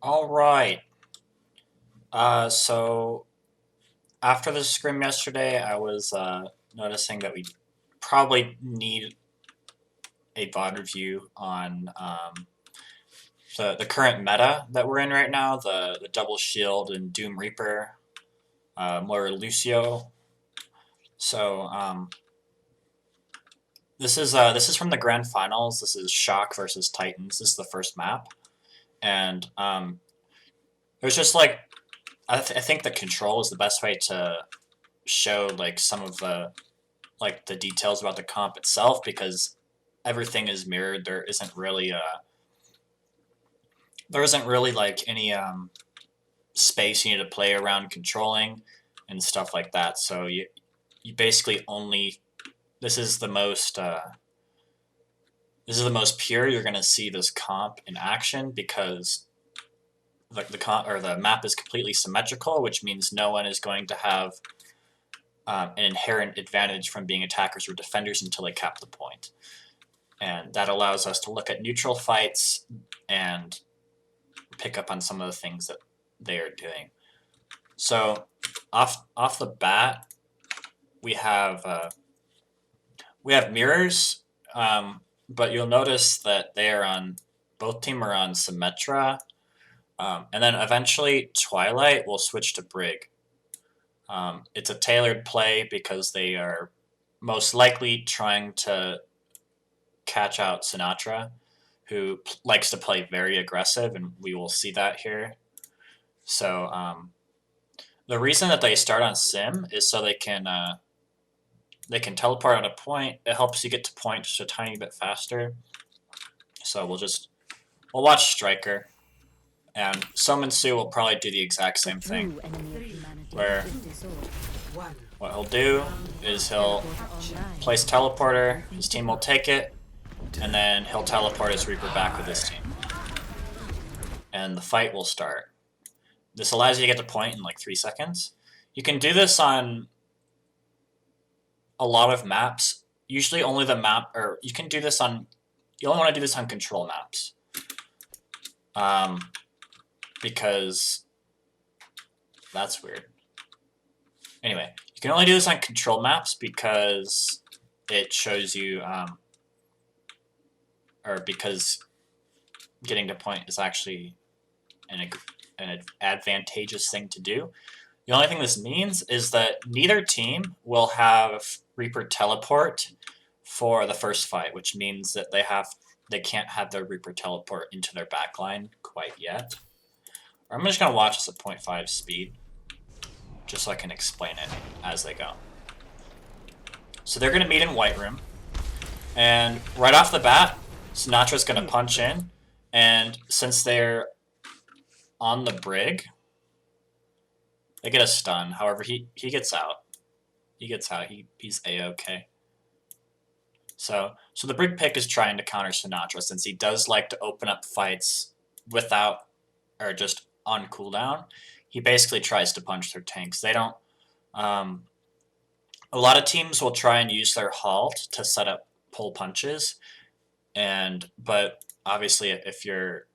All right. So after the scrim yesterday, I was noticing that we probably need a VOD review on the current meta that we're in right now, the double shield and Doom Reaper, more Lucio. So this is from the grand finals. This is Shock versus Titans. This is the first map, and it was just like I think the control is the best way to show like some of the details about the comp itself because everything is mirrored. There isn't really like any space you need to play around controlling and stuff like that. So you basically only this is the most pure you're gonna see this comp in action because the map is completely symmetrical, which means no one is going to have an inherent advantage from being attackers or defenders until they cap the point. And that allows us to look at neutral fights and pick up on some of the things that they are doing. So off the bat, we have mirrors, but you'll notice that they are on both team are on Symmetra, and then eventually Twilight will switch to Brig. It's a tailored play because they are most likely trying to catch out Sinatra, who likes to play very aggressive, and we will see that here. So the reason that they start on Sim is so they can teleport on a point. It helps you get to point just a tiny bit faster. So we'll watch Striker, and Summon Su will probably do the exact same thing, where what he'll do is he'll place teleporter, his team will take it, and then he'll teleport his Reaper back with his team. And the fight will start. This allows you to get to point in like 3 seconds. You can do this on a lot of maps. Usually only the map, or you can do this on, you only want to do this on control maps. Because that's weird. Anyway, you can only do this on control maps because it shows you, or because getting to point is actually an advantageous thing to do. The only thing this means is that neither team will have Reaper teleport for the first fight, which means that they can't have their Reaper teleport into their backline quite yet. I'm just gonna watch this at 0.5 speed, just so I can explain it as they go. So they're gonna meet in White Room, and right off the bat, Sinatra's gonna punch in, and since they're on the Brig, they get a stun. However, he gets out. He's A-okay. So the Brig pick is trying to counter Sinatra since he does like to open up fights without or just on cooldown. He basically tries to punch their tanks. They don't. A lot of teams will try and use their halt to set up pull punches, but obviously if you're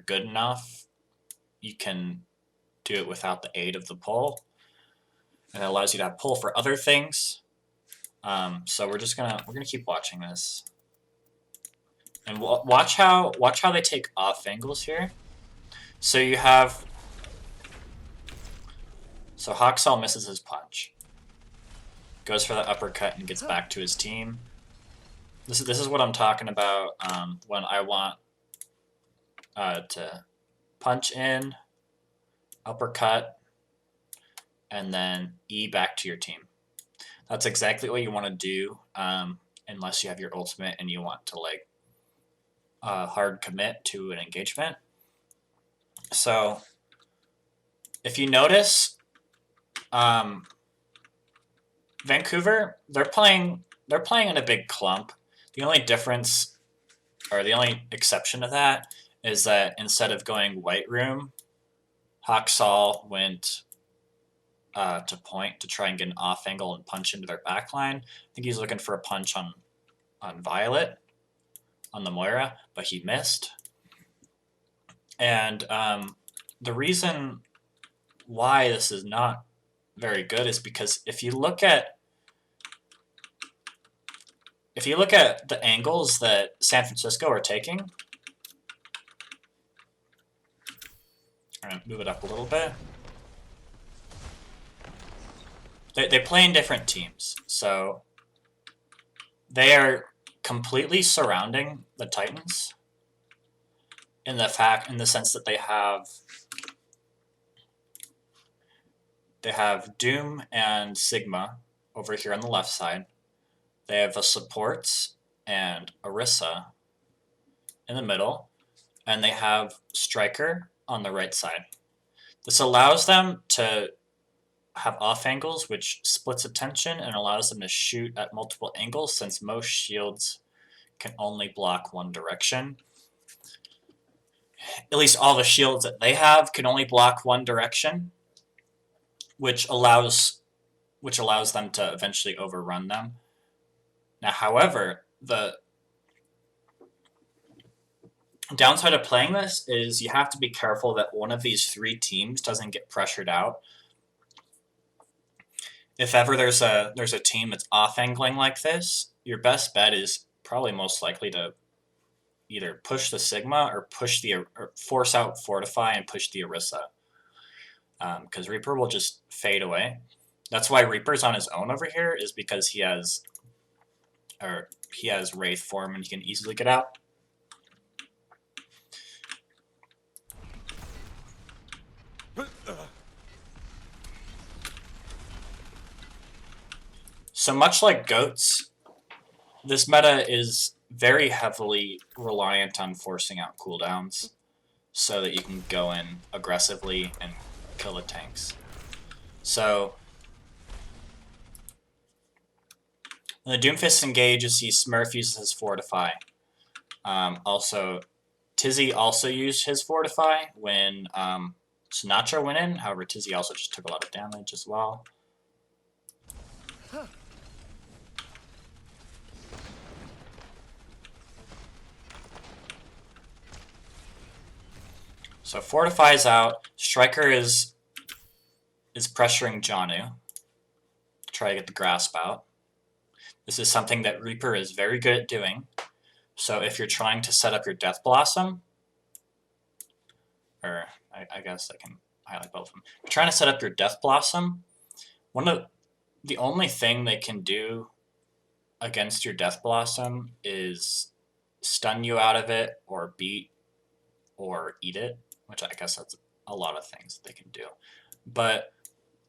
good enough, you can do it without the aid of the pull, and it allows you to have pull for other things. So we're gonna keep watching this, and watch how they take off angles here. So you have Haksal misses his punch, goes for the uppercut and gets back to his team. This is what I'm talking about when I want to punch in, uppercut, and then E back to your team. That's exactly what you want to do, unless you have your ultimate and you want to like hard commit to an engagement. So if you notice, Vancouver, they're playing in a big clump. The only difference, or the only exception to that, is that instead of going White Room, Haksal went to point to try and get an off angle and punch into their backline. I think he's looking for a punch on Violet, on the Moira, but he missed. And the reason why this is not very good is because if you look at the angles that San Francisco are taking, I'm going to move it up a little bit. They play in different teams, so they are completely surrounding the Titans in the sense that they have Doom and Sigma over here on the left side. They have a supports and Orisa in the middle, and they have Striker on the right side. This allows them to have off angles, which splits attention and allows them to shoot at multiple angles, since most shields can only block one direction. At least all the shields that they have can only block one direction, which allows them to eventually overrun them. Now, however, the downside of playing this is you have to be careful that one of these three teams doesn't get pressured out. If ever there's a team that's off-angling like this, your best bet is probably most likely to either push the Sigma or force out Fortify and push the Orisa. Because Reaper will just fade away. That's why Reaper's on his own over here, is because he has Wraith form and he can easily get out. So much like Goats, this meta is very heavily reliant on forcing out cooldowns so that you can go in aggressively and kill the tanks. So when the Doomfist engages, he Smurf uses his Fortify. Also, Tizzy also used his Fortify when Sinatra went in. However, Tizzy also just took a lot of damage as well. So Fortify's out. Striker is pressuring Janu to try to get the grasp out. This is something that Reaper is very good at doing. So if you're trying to set up your Death Blossom, or I guess I can highlight both of them. If you're trying to set up your Death Blossom, the only thing they can do against your Death Blossom is stun you out of it, or beat, or eat it, which I guess that's a lot of things they can do. But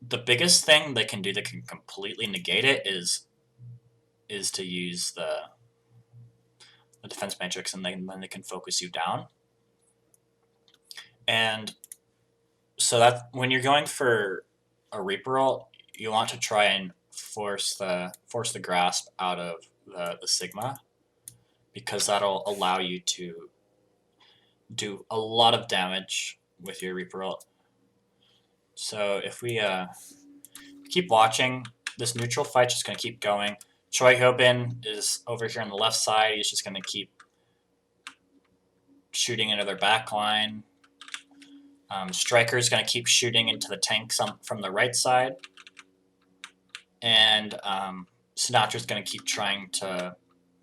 the biggest thing they can do that can completely negate it is to use the defense matrix, and then they can focus you down. And so that when you're going for a Reaper ult, you want to try and force the grasp out of the Sigma, because that'll allow you to do a lot of damage with your Reaper ult. So if we keep watching, this neutral fight's just going to keep going. Choi Hyobin is over here on the left side. He's just going to keep shooting into their back line. Striker's going to keep shooting into the tanks from the right side. And Sinatra's going to keep trying to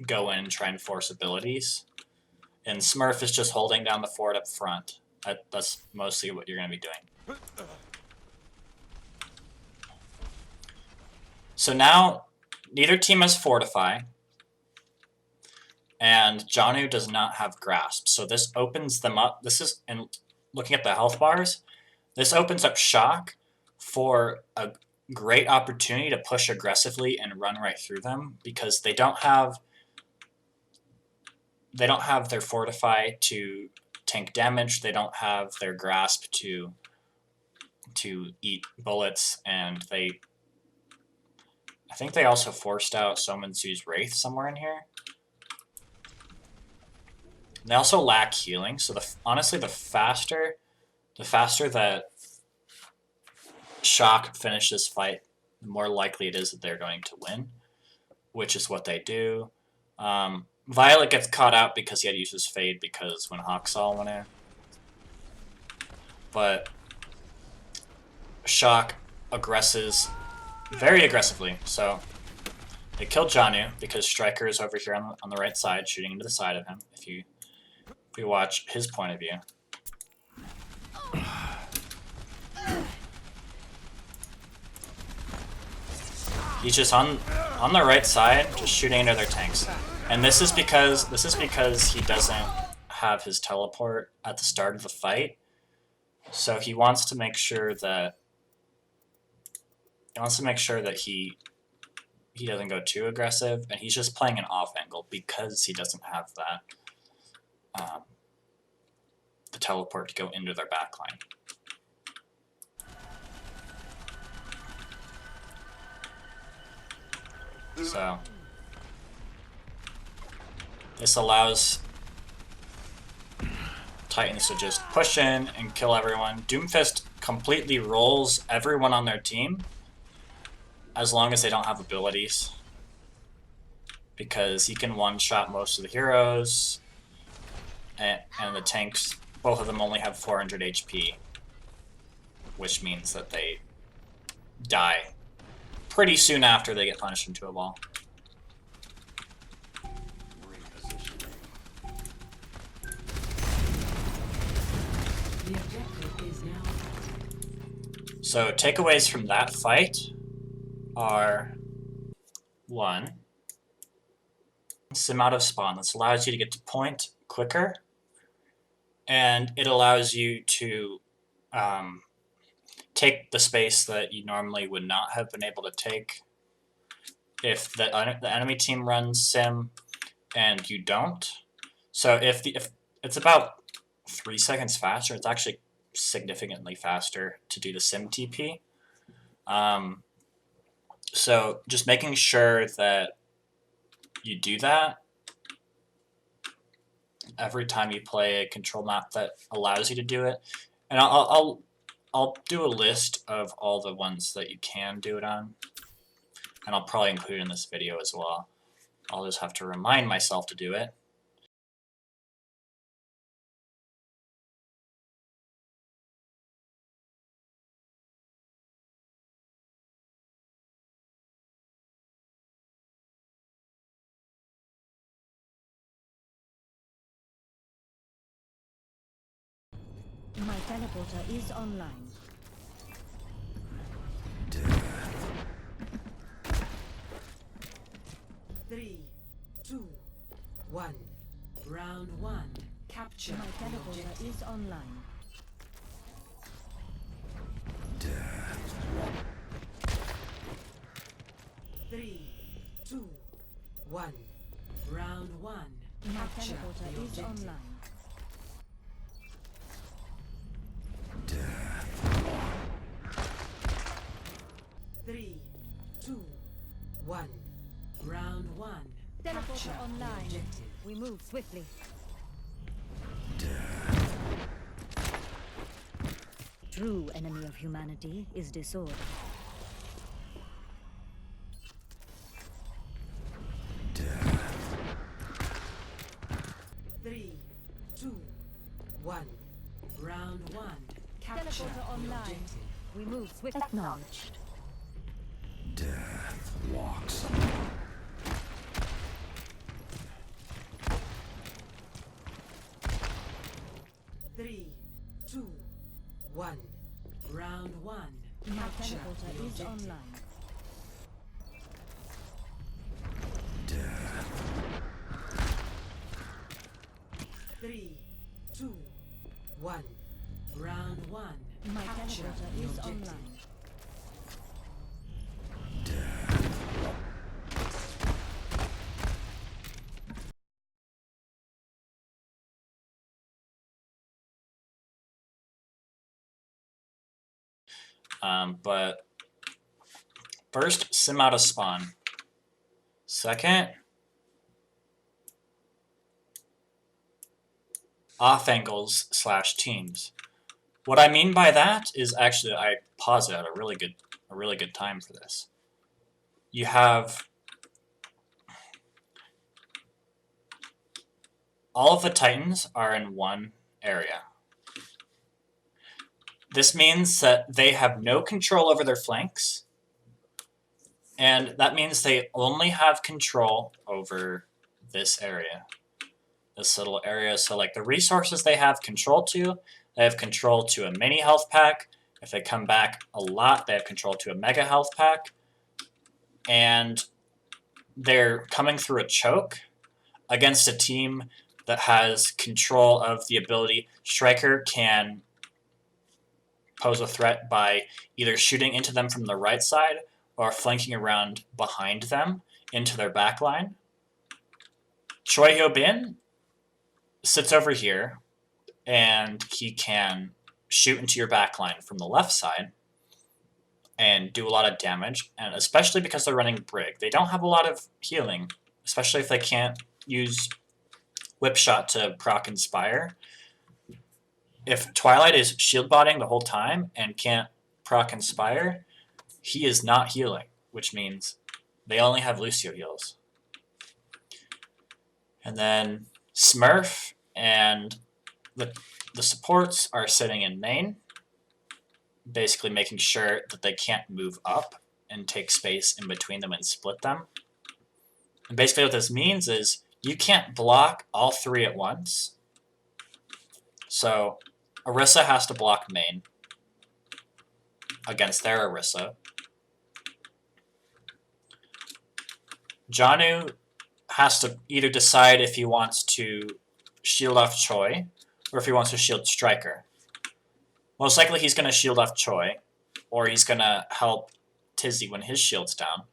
go in and try and force abilities. And Smurf is just holding down the fort up front. That's mostly what you're going to be doing. So now, neither team has Fortify, and Janu does not have Grasp. So this opens them up. And looking at the health bars, this opens up Shock for a great opportunity to push aggressively and run right through them, because they don't have their Fortify to tank damage. They don't have their Grasp to eat bullets, and I think they also forced out Somansu's Wraith somewhere in here. They also lack healing, so honestly, the faster that Shock finish this fight, the more likely it is that they're going to win, which is what they do. Violet gets caught out because he had to use his Fade, because when Hawksall went in. but Shock aggresses very aggressively. So they killed Janu because Striker is over here on the right side, shooting into the side of him. If you watch his point of view. He's just on the right side, just shooting into their tanks. And this is because he doesn't have his teleport at the start of the fight. So he wants to make sure that he doesn't go too aggressive, and he's just playing an off angle because he doesn't have that the teleport to go into their backline. So this allows Titans to just push in and kill everyone. Doomfist completely rolls everyone on their team as long as they don't have abilities, because he can one-shot most of the heroes, and the tanks, both of them only have 400 HP, which means that they die pretty soon after they get punished into a wall. So takeaways from that fight are: 1, sim out of spawn. This allows you to get to point quicker, and it allows you to take the space that you normally would not have been able to take if the enemy team runs sim and you don't. So if it's about 3 seconds faster, it's actually significantly faster to do the sim TP. So just making sure that you do that every time you play a control map that allows you to do it. And I'll do a list of all the ones that you can do it on, and I'll probably include it in this video as well. I'll just have to remind myself to do it. My teleporter is online. Three, 2, 1. Round 1. Capture. My teleporter is online. Three, 2, 1. Round 1. My Capture teleporter the is objective. online. Three, 2, 1. Round 1. Capture Teleporter the online. objective. We move swiftly. True enemy of humanity is disorder. Three, 2, 1. Round 1. Capture Teleporter the online. objective. We move swiftly. Acknowledged. Death walks. Three, 2, 1. Round 1. My Capture teleporter the is objective. online. Three, 2, 1. Round 1. My Capture teleporter the is objective. online. But first, sim out of spawn. Second, off angles / teams. What I mean by that is actually I paused it at a really good time for this. You have all of the Titans are in one area. This means that they have no control over their flanks, and that means they only have control over this area, this little area. So like the resources they have control to, they have control to a mini health pack. If they come back a lot, they have control to a mega health pack. And they're coming through a choke against a team that has control of the ability. Striker can pose a threat by either shooting into them from the right side or flanking around behind them into their backline. Choi Hyobin sits over here, and he can shoot into your backline from the left side and do a lot of damage, and especially because they're running Brig. They don't have a lot of healing, especially if they can't use Whip Shot to proc Inspire. If Twilight is shield botting the whole time and can't proc Inspire, he is not healing, which means they only have Lucio heals. And then Smurf and the supports are sitting in main, basically making sure that they can't move up and take space in between them and split them. And basically what this means is you can't block all three at once. So Orisa has to block main against their Orisa. Janu has to either decide if he wants to shield off Choi or if he wants to shield Striker. Most likely he's going to shield off Choi, or he's going to help Tizzy when his shield's down.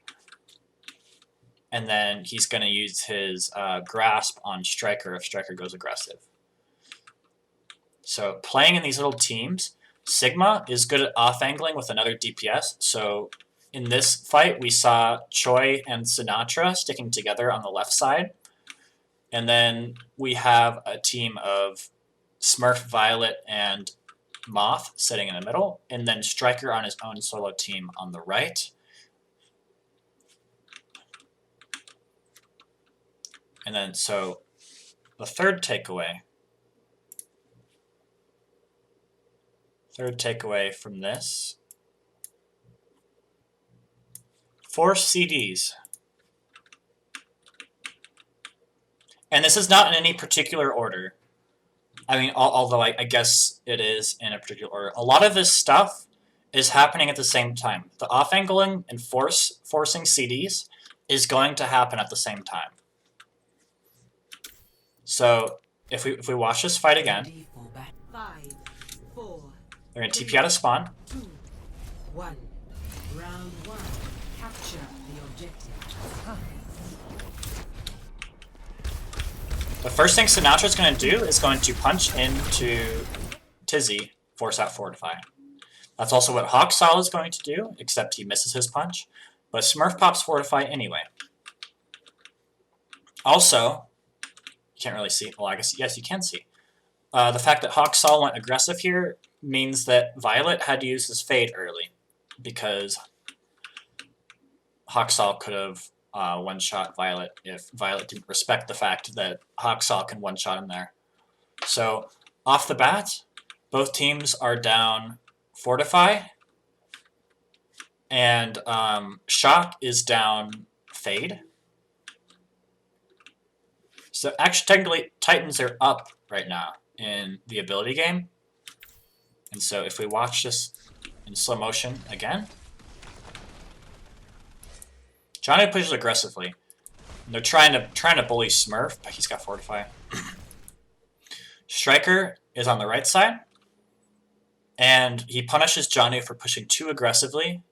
And then he's going to use his grasp on Striker if Striker goes aggressive. So playing in these little teams, Sigma is good at off-angling with another DPS. So in this fight, we saw Choi and Sinatra sticking together on the left side. And then we have a team of Smurf, Violet, and Moth sitting in the middle. And then Striker on his own solo team on the right. And then, so the third takeaway from this: force CDs. And this is not in any particular order. I mean, although I guess it is in a particular order. A lot of this stuff is happening at the same time. The off-angling and forcing CDs is going to happen at the same time. So if we watch this fight again, 5, 4, they're going to TP out of spawn. 2, 1. Round 1. Capture the objective. The first thing Sinatra's going to do is going to punch into Tizzy, force out Fortify. That's also what Hawksaw is going to do, except he misses his punch. But Smurf pops Fortify anyway. Also, you can't really see. Well, I guess, yes, you can see. The fact that Hawksaw went aggressive here means that Violet had to use his Fade early, because Hawksaw could have one-shot Violet if Violet didn't respect the fact that Hawksaw can one-shot him there. So, off the bat, both teams are down Fortify, and Shock is down Fade. So actually, technically, Titans are up right now in the ability game. And so if we watch this in slow motion again, Johnny pushes aggressively. And they're trying to bully Smurf, but he's got Fortify. Striker is on the right side, and he punishes Johnny for pushing too aggressively,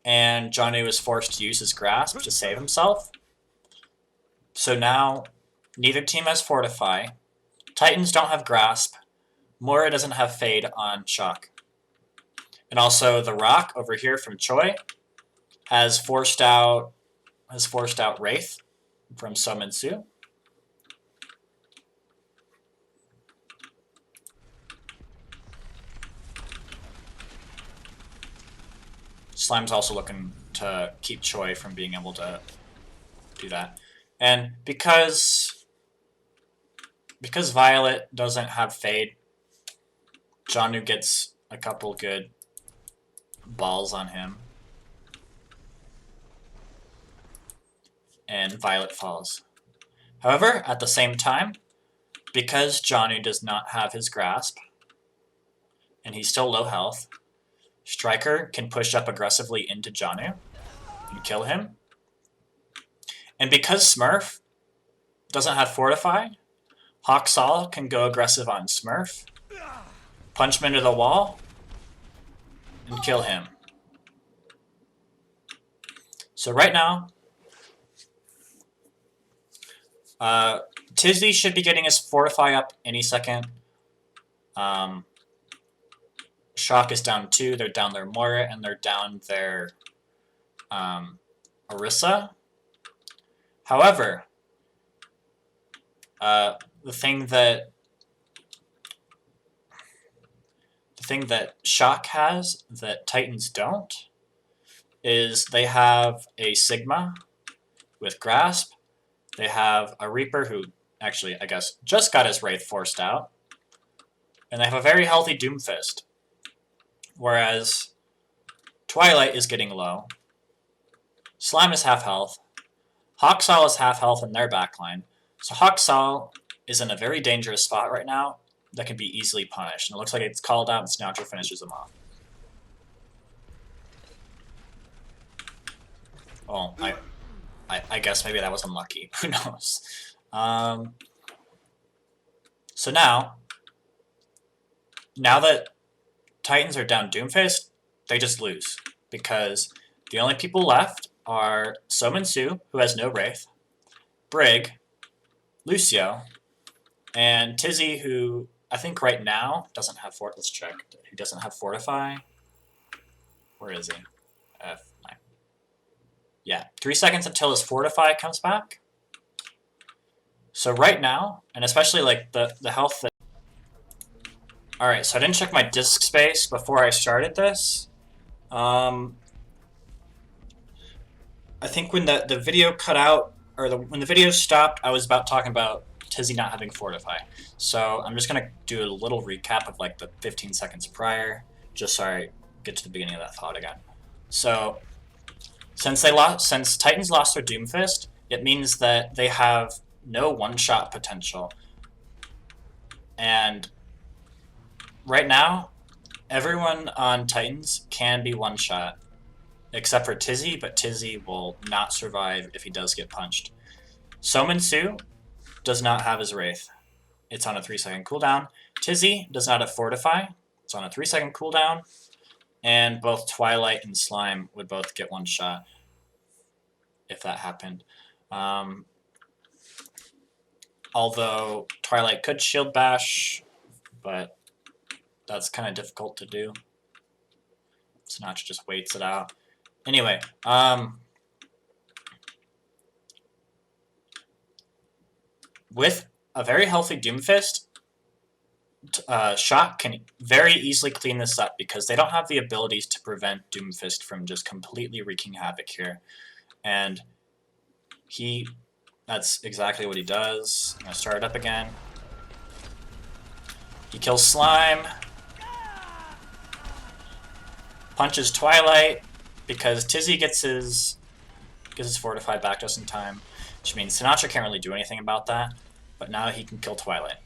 and Johnny was forced to use his grasp to save himself. So now neither team has Fortify. Titans don't have grasp. Moira doesn't have Fade on Shock. And also the Rock over here from Choi has forced out Wraith from Summon Su. Slime's also looking to keep Choi from being able to do that. And because Violet doesn't have Fade, Janu gets a couple good balls on him. And Violet falls. However, at the same time, because Janu does not have his grasp, and he's still low health, Striker can push up aggressively into Janu and kill him. And because Smurf doesn't have Fortify, Hawksaw can go aggressive on Smurf, punch him into the wall, and kill him. So right now, Tizzy should be getting his Fortify up any second. Shock is down 2, they're down their Moira, and they're down their Orisa. However, the thing that Shock has that Titans don't is they have a Sigma with Grasp. They have a Reaper who actually, I guess, just got his Wraith forced out. And they have a very healthy Doomfist. Whereas Twilight is getting low. Slime is half health. Hawksaw is half health in their backline. So Hawksaw is in a very dangerous spot right now that can be easily punished. And it looks like it's called out and Snatcher finishes him off. Well, I guess maybe that was unlucky. Who knows? So now that Titans are down Doomfist, they just lose. Because the only people left are Sominsu, who has no Wraith, Brig, Lucio, and Tizzy, who I think right now doesn't have Fort. Let's check. He doesn't have Fortify. Where is he? F9. Yeah, 3 seconds until his Fortify comes back. So right now, and especially like the health that... Alright, so I didn't check my disk space before I started this. I think when the video cut out, or when the video stopped, I was about talking about Tizzy not having Fortify. So I'm just going to do a little recap of like the 15 seconds prior, just so I get to the beginning of that thought again. So since Titans lost their Doomfist, it means that they have no one-shot potential. And right now, everyone on Titans can be one-shot, except for Tizzy, but Tizzy will not survive if he does get punched. Sominsu does not have his Wraith. It's on a 3-second cooldown. Tizzy does not have Fortify. It's on a 3-second cooldown. And both Twilight and Slime would both get one shot if that happened. Although Twilight could shield bash, but that's kind of difficult to do. Snatch just waits it out. Anyway, with a very healthy Doomfist, Shock can very easily clean this up because they don't have the abilities to prevent Doomfist from just completely wreaking havoc here. And that's exactly what he does. I'm going to start it up again. He kills Slime. Punches Twilight because Tizzy gets his Fortify back just in time. Which means Sinatra can't really do anything about that. But now he can kill Twilight.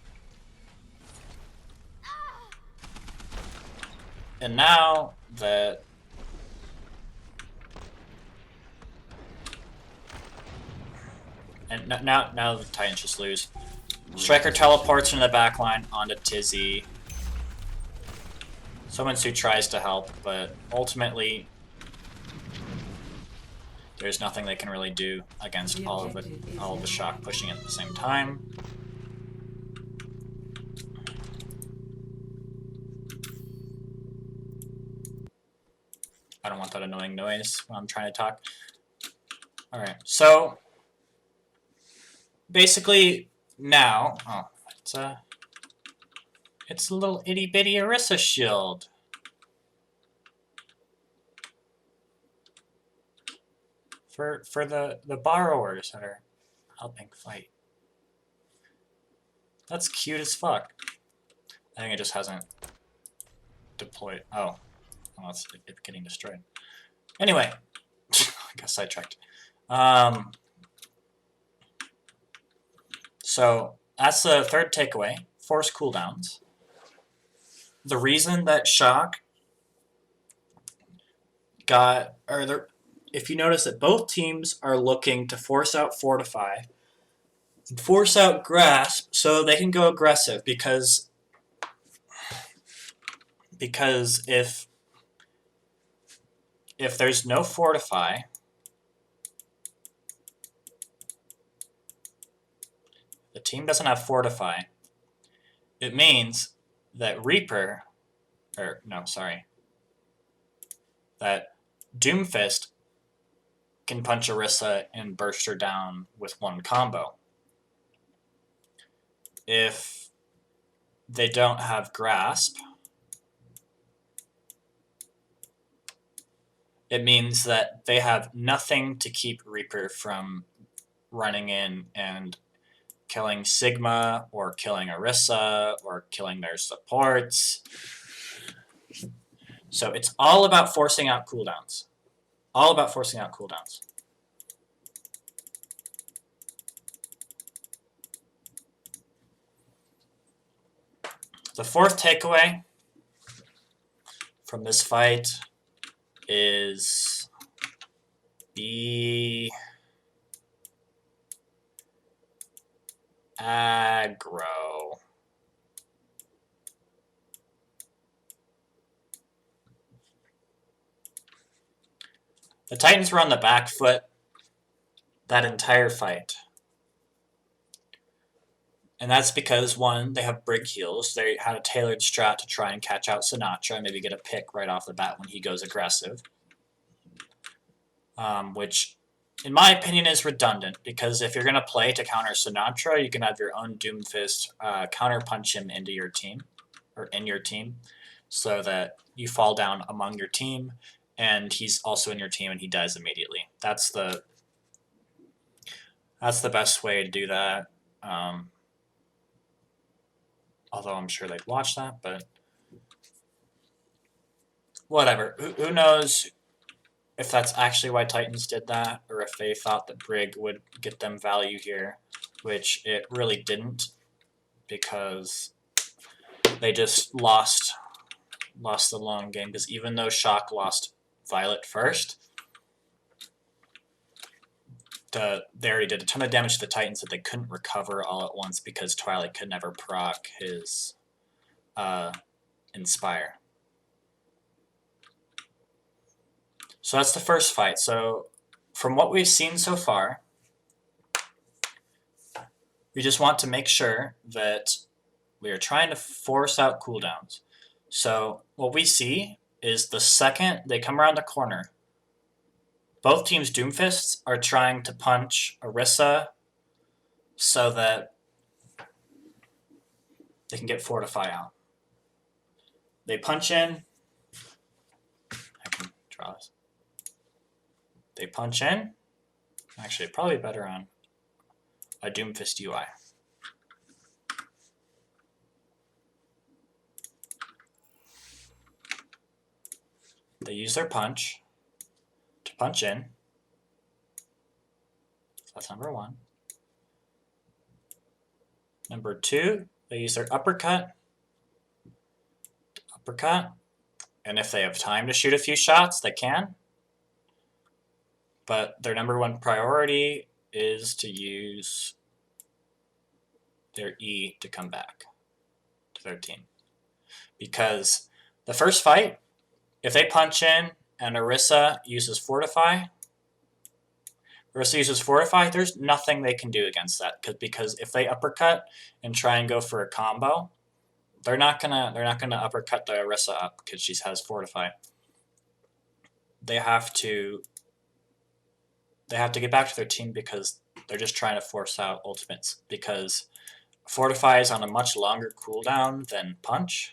And now that... And now the Titans just lose. Striker teleports into the backline onto Tizzy. Sominsu tries to help, but ultimately there's nothing they can really do against all of the Shock pushing at the same time. I don't want that annoying noise when I'm trying to talk. Alright, so basically now, it's a little itty bitty Orisa shield. For the borrowers that are helping fight. That's cute as fuck. I think it just hasn't deployed. Oh, it's getting destroyed. Anyway, I got sidetracked. So that's the third takeaway. Force cooldowns. The reason that Shock got, if you notice that both teams are looking to force out Fortify, force out Grasp, so they can go aggressive, because if there's no Fortify, the team doesn't have Fortify, it means that Reaper, that Doomfist can punch Orisa and burst her down with one combo. If they don't have Grasp, it means that they have nothing to keep Reaper from running in and killing Sigma or killing Orisa or killing their supports. So it's all about forcing out cooldowns. All about forcing out cooldowns. The fourth takeaway from this fight is be aggro. The Titans were on the back foot that entire fight. And that's because, one, they have Brig heals. They had a tailored strat to try and catch out Sinatra and maybe get a pick right off the bat when he goes aggressive. Which, in my opinion, is redundant, because if you're going to play to counter Sinatra, you can have your own Doomfist counterpunch him into your team, or in your team, so that you fall down among your team, and he's also in your team and he dies immediately. That's the best way to do that. Although I'm sure they'd watch that, but whatever. Who knows if that's actually why Titans did that, or if they thought that Brig would get them value here, which it really didn't, because they just lost the long game. Because even though Shock lost Violet first, they already did a ton of damage to the Titans that they couldn't recover all at once, because Twilight could never proc his Inspire. So that's the first fight. So from what we've seen so far, we just want to make sure that we are trying to force out cooldowns. So what we see is the second they come around the corner, both teams' Doomfists are trying to punch Orisa so that they can get Fortify out. They punch in. I can draw this. They punch in. Actually, probably better on a Doomfist UI. They use their punch to punch in. So that's number one. Number two, they use their uppercut. And if they have time to shoot a few shots, they can. But their number one priority is to use their E to come back to their team. Because the first fight, if they punch in and Orisa uses Fortify, there's nothing they can do against that. Because if they uppercut and try and go for a combo, they're not gonna uppercut the Orisa up because she has Fortify. They have to get back to their team, because they're just trying to force out ultimates, because Fortify is on a much longer cooldown than Punch.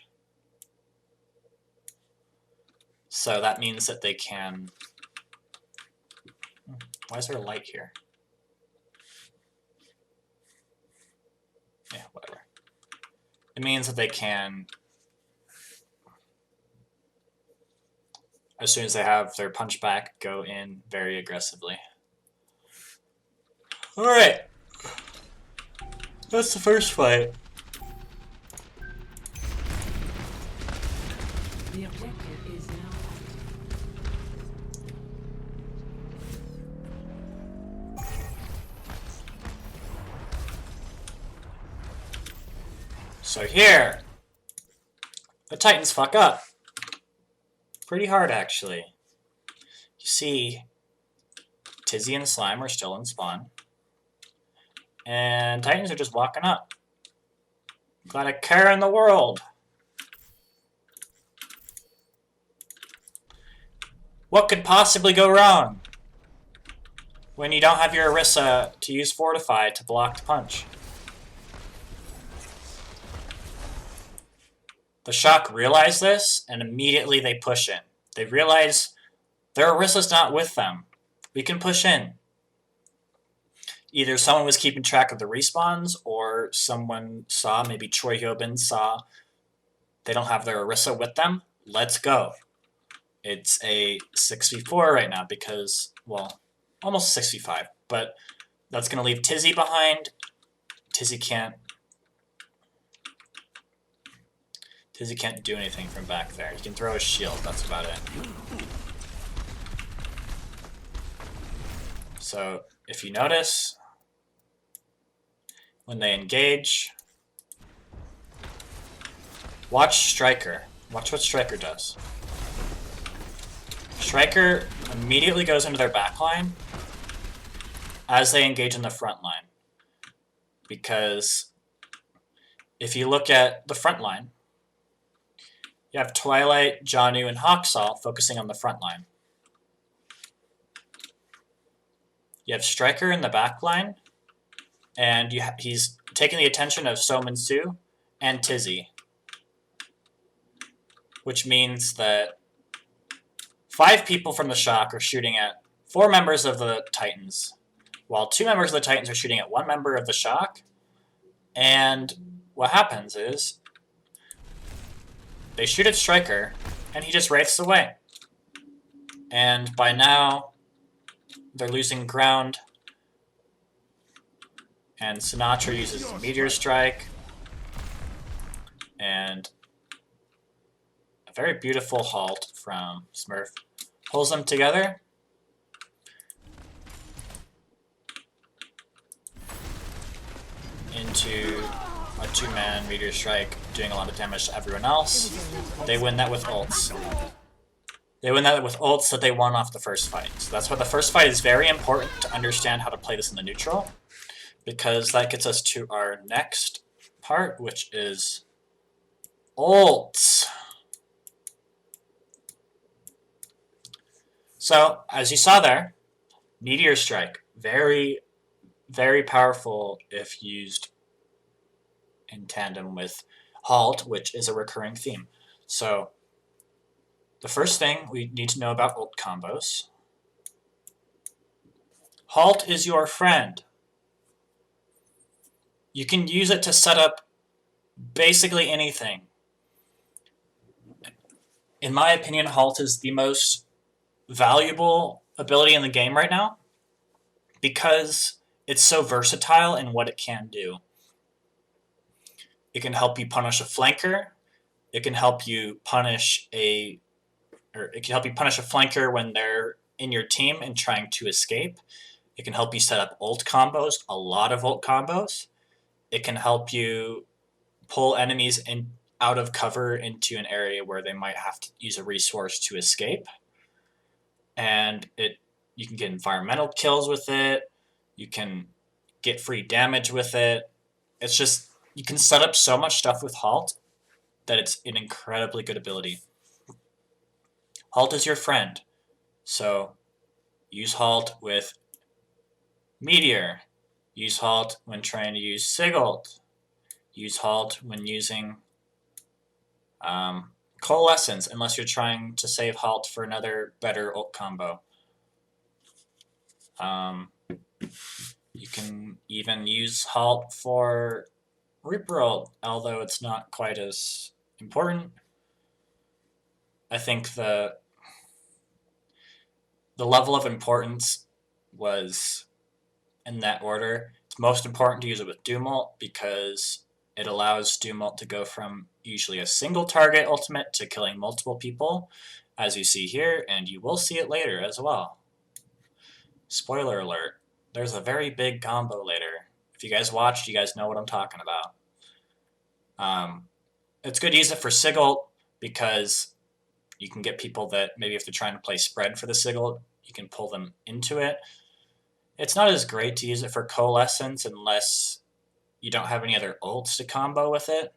So that means that they can... Why is there a light here? Yeah, whatever. It means that they can as soon as they have their punch back, go in very aggressively. Alright. That's the first fight. The objective is now. So here, the Titans fuck up. Pretty hard, actually. You see, Tizzy and Slime are still in spawn. And Titans are just walking up. Got a care in the world. What could possibly go wrong when you don't have your Orisa to use Fortify to block the punch? The Shock realize this, and immediately they push in. They realize their Orisa's not with them. We can push in. Either someone was keeping track of the respawns, or someone saw, maybe Troy Hyobin saw, they don't have their Orisa with them. Let's go. It's a 6v4 right now because, well, almost 6v5. But that's going to leave Tizzy behind. Tizzy can't do anything from back there. He can throw a shield, that's about it. So, if you notice, when they engage, watch Striker. Watch what Striker does. Striker immediately goes into their backline as they engage in the front line. Because if you look at the front line, you have Twilight, Janu, and Hawksall focusing on the front line. You have Striker in the back line, and he's taking the attention of Sominsu and Tizzy. Which means that 5 people from the Shock are shooting at 4 members of the Titans, while 2 members of the Titans are shooting at 1 member of the Shock. And what happens is they shoot at Striker, and he just wraiths away. And by now, they're losing ground. And Sinatra uses Meteor Strike. And a very beautiful halt from Smurf pulls them together. Into a 2-man Meteor Strike, doing a lot of damage to everyone else. They win that with ults. They win that with ults that they won off the first fight. So that's why the first fight is very important to understand how to play this in the neutral, because that gets us to our next part, which is ults. So, as you saw there, Meteor Strike, very, very powerful if used in tandem with Halt, which is a recurring theme. So, the first thing we need to know about ult combos. Halt is your friend. You can use it to set up basically anything. In my opinion, Halt is the most valuable ability in the game right now because it's so versatile in what it can do. It can help you punish a flanker. It can help you punish a flanker when they're in your team and trying to escape. It can help you set up ult combos, a lot of ult combos. It can help you pull enemies out of cover into an area where they might have to use a resource to escape. And you can get environmental kills with it. You can get free damage with it. It's just, you can set up so much stuff with Halt that it's an incredibly good ability. Halt is your friend. So use Halt with Meteor. Use Halt when trying to use Sigult. Use Halt when using Coalescence, unless you're trying to save Halt for another better ult combo. You can even use Halt for Reaper ult, although it's not quite as important. I think the the level of importance was in that order. It's most important to use it with Doomult because it allows Doomult to go from usually a single target ultimate to killing multiple people, as you see here, and you will see it later as well. Spoiler alert, there's a very big combo later. If you guys watched, you guys know what I'm talking about. It's good to use it for Sigil because you can get people that maybe if they're trying to play spread for the Sigil, you can pull them into it. It's not as great to use it for Coalescence unless you don't have any other ults to combo with it.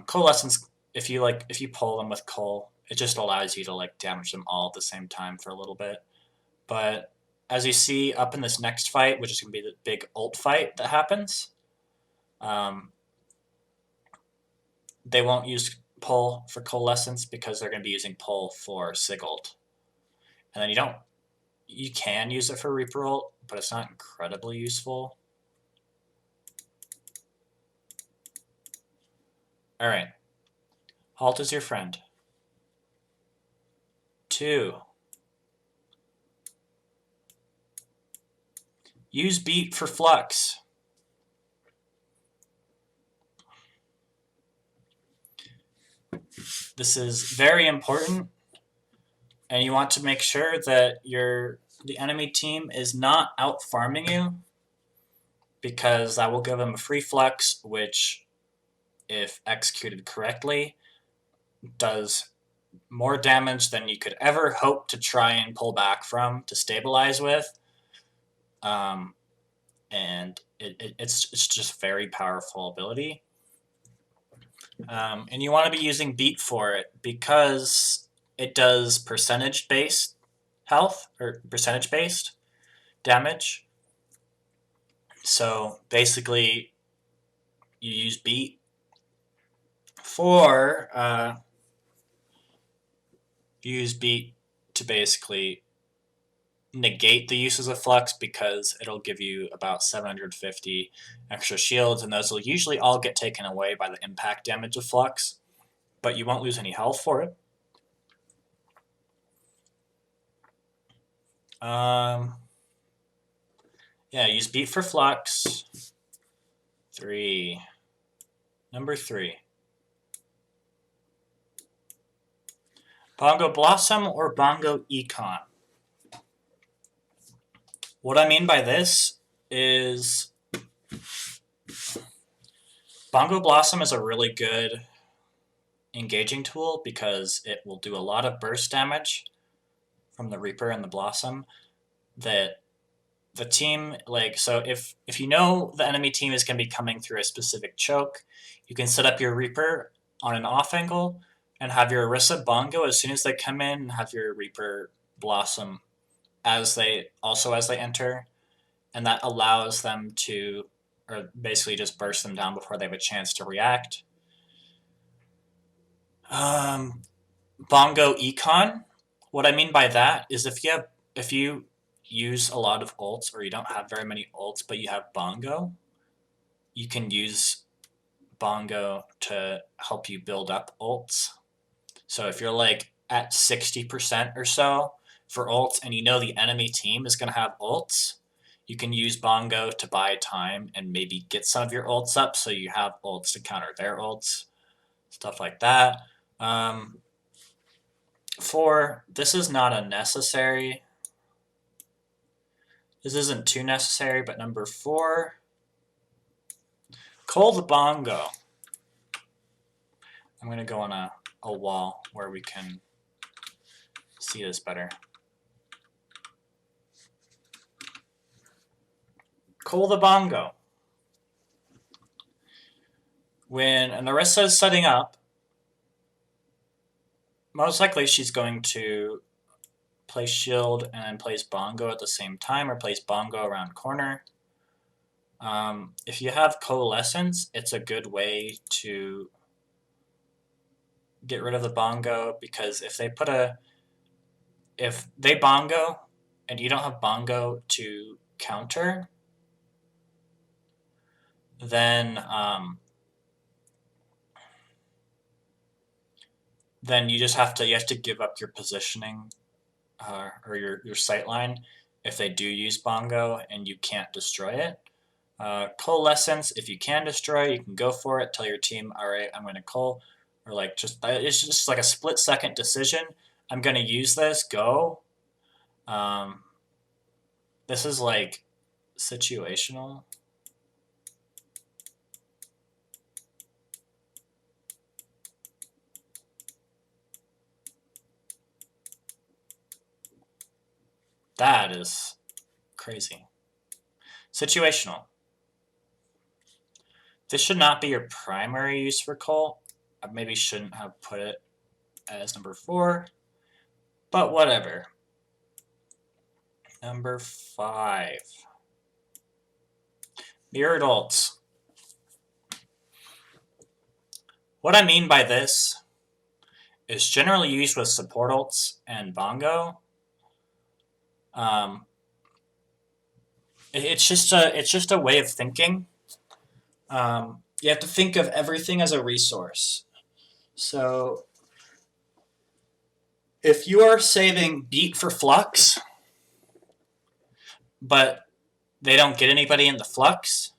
Coalescence, if you pull them with Coal, it just allows you to like damage them all at the same time for a little bit. But as you see up in this next fight, which is going to be the big ult fight that happens, they won't use pull for Coalescence because they're going to be using pull for Sigult. And then you can use it for Reaper ult, but it's not incredibly useful. Alright. Halt is your friend. 2. Use beat for flux. This is very important, and you want to make sure that the enemy team is not out farming you, because that will give them a free flux, which, if executed correctly, does more damage than you could ever hope to try and pull back from to stabilize with. And it's just very powerful ability. And you want to be using beat for it because it does percentage-based health or percentage-based damage. So basically, you use beat to basically negate the uses of flux because it'll give you about 750 extra shields, and those will usually all get taken away by the impact damage of flux, but you won't lose any health for it. Yeah, use beat for flux. 3. Number 3. Bongo Blossom or Bongo Econ? What I mean by this is Bongo Blossom is a really good engaging tool because it will do a lot of burst damage from the Reaper and the Blossom that the team, so if you know the enemy team is going to be coming through a specific choke, you can set up your Reaper on an off angle and have your Orisa Bongo as soon as they come in, and have your Reaper Blossom as they enter, and that allows them to, or basically just burst them down before they have a chance to react. Bongo Econ, what I mean by that is if you use a lot of ults, or you don't have very many ults but you have Bongo, you can use Bongo to help you build up ults. So if you're like at 60% or so for ults and you know the enemy team is going to have ults, you can use Bongo to buy time and maybe get some of your ults up so you have ults to counter their ults, stuff like that. 4, this is not a necessary. This isn't too necessary, but number 4, Cole the Bongo. I'm going to go on a wall where we can see this better. Cole the Bongo. When an Orisa is setting up, most likely she's going to play shield and then plays Bongo at the same time, or plays Bongo around corner. If you have Coalescence, it's a good way to get rid of the Bongo, because if they Bongo and you don't have Bongo to counter, then you have to give up your positioning or your sight line if they do use bongo and you can't destroy it. Coalescence, if you can destroy, you can go for it. Tell your team, all right, I'm going to coal, or like it's just like a split-second decision. I'm going to use this. Go. This is like situational. That is crazy. Situational. This should not be your primary use for coal. I maybe shouldn't have put it as number 4, but whatever. Number 5. Mirrored ults. What I mean by this is generally used with support ults and bongo. It's just a way of thinking. You have to think of everything as a resource. So if you are saving beat for flux, but they don't get anybody in the flux,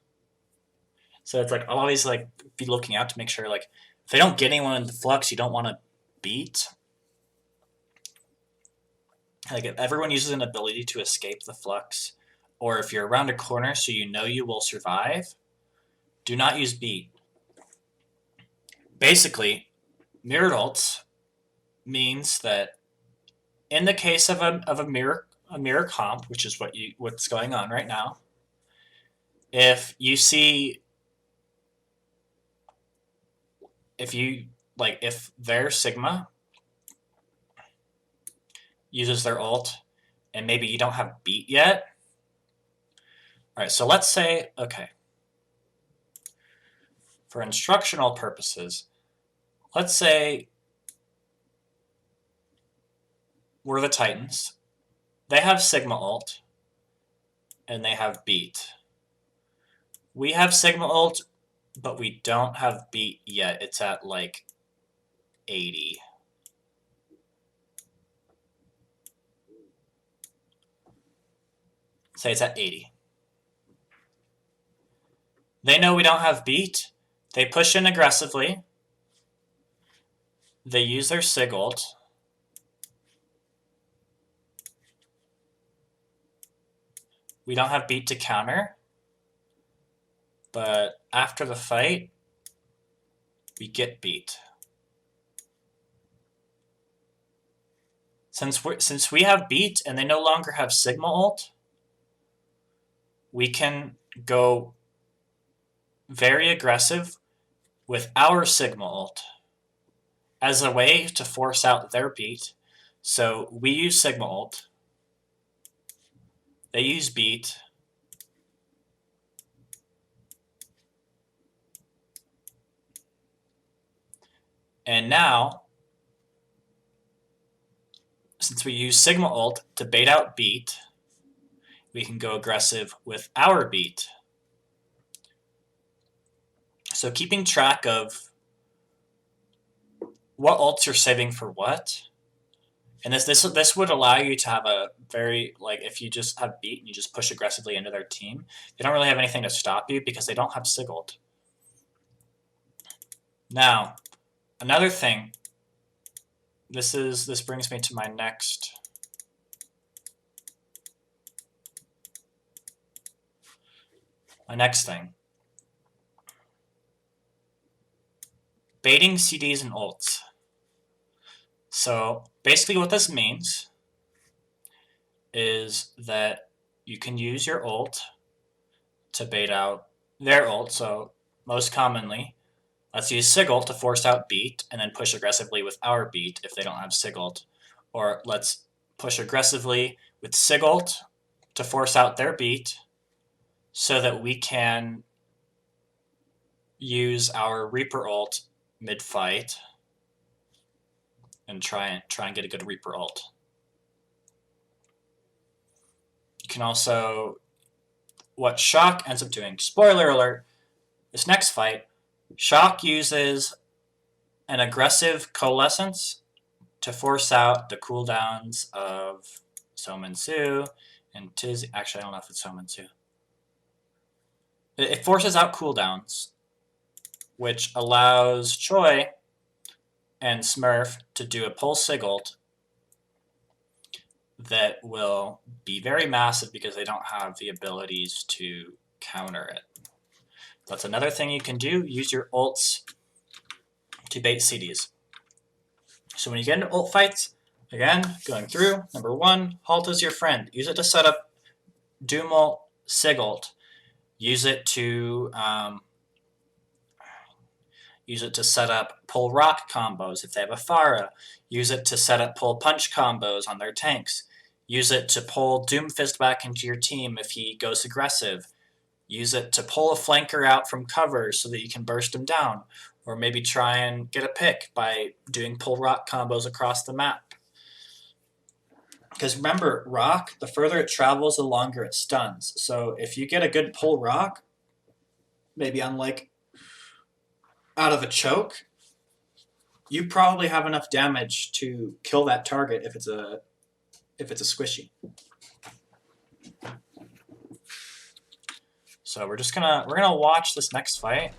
so it's like I'll always like be looking out to make sure like if they don't get anyone in the flux, you don't want to beat. Like if everyone uses an ability to escape the flux, or if you're around a corner so you know you will survive, do not use beat. Basically, mirrored ults means that in the case of a mirror comp, which is what's going on right now, if you see if their Sigma uses their ult and maybe you don't have beat yet. All right, so let's say, okay, for instructional purposes, let's say we're the Titans. They have Sigma ult and they have beat. We have Sigma ult, but we don't have beat yet. It's at like 80. Say it's at 80. They know we don't have beat. They push in aggressively. They use their Sig ult. We don't have beat to counter. But after the fight, we get beat. Since we have beat and they no longer have Sigma ult, we can go very aggressive with our Sigma ult as a way to force out their beat. So we use Sigma ult. They use beat. And now, since we use Sigma ult to bait out beat, we can go aggressive with our beat. So keeping track of what ults you're saving for what, and this would allow you to have a very, like, if you just have beat and you just push aggressively into their team, they don't really have anything to stop you because they don't have Sig ult. Now, another thing, this brings me to my next thing. Baiting CDs and ults. So basically what this means is that you can use your ult to bait out their ult. So most commonly, let's use Sig ult to force out beat and then push aggressively with our beat if they don't have Sig ult. Or let's push aggressively with Sig ult to force out their beat so that we can use our Reaper ult mid-fight and try and get a good Reaper ult. You can also, what Shock ends up doing, spoiler alert, this next fight, Shock uses an aggressive Coalescence to force out the cooldowns of Somansu and Tiz. Actually, I don't know if it's Somansu. It forces out cooldowns, which allows Choi and Smurf to do a pulse Sigult that will be very massive because they don't have the abilities to counter it. That's another thing you can do. Use your ults to bait CDs. So when you get into ult fights, again, going through, number 1, halt is your friend. Use it to set up Doom ult, Sigult. Use it to set up pull rock combos if they have a Pharah. Use it to set up pull punch combos on their tanks. Use it to pull Doomfist back into your team if he goes aggressive. Use it to pull a flanker out from cover so that you can burst him down. Or maybe try and get a pick by doing pull rock combos across the map. Because remember, rock, the further it travels, the longer it stuns. So if you get a good pull rock, maybe on like out of a choke, you probably have enough damage to kill that target if it's a squishy. So we're gonna watch this next fight.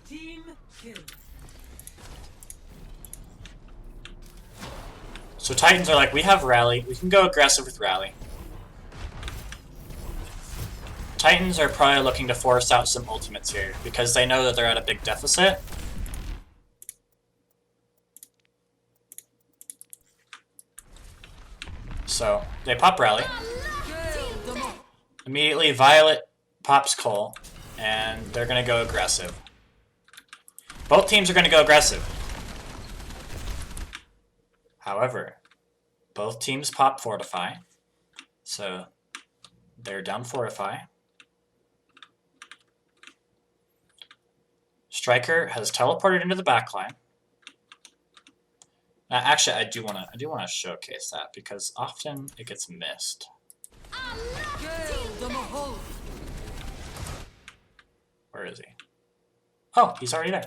Team kill. So Titans are like, we have Rally. We can go aggressive with Rally. Titans are probably looking to force out some ultimates here because they know that they're at a big deficit. So they pop Rally. Immediately Violet pops Cole, and they're going to go aggressive. Both teams are going to go aggressive. However, both teams pop Fortify, so they're down Fortify. Striker has teleported into the backline. Actually, I do want to showcase that because often it gets missed. Where is he? Oh, he's already there.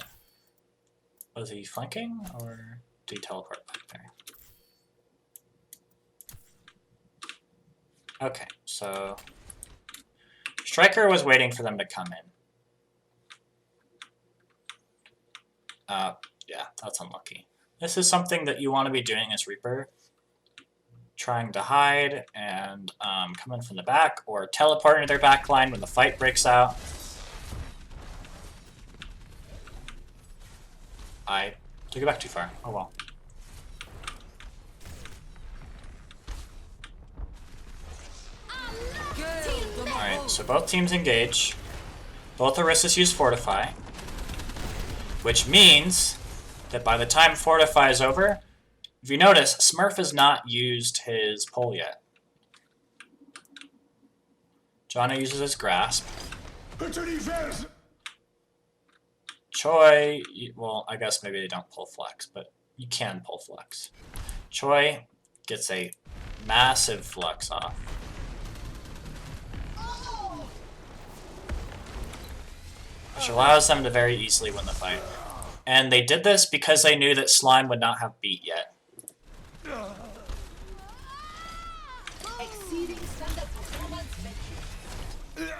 Was he flanking or did he teleport back there? Okay, so Striker was waiting for them to come in. Yeah, that's unlucky. This is something that you want to be doing as Reaper. Trying to hide and come in from the back or teleport into their back line when the fight breaks out. I took it back too far. Oh well. Alright, so both teams engage. Both Orisas use Fortify. Which means that by the time Fortify is over, if you notice, Smurf has not used his pull yet. Jono uses his grasp. Choi, well, I guess maybe they don't pull flex, but you can pull flex. Choi gets a massive flex off. Which allows them to very easily win the fight. And they did this because they knew that Slime would not have beat yet. Exceeding standard performance metrics.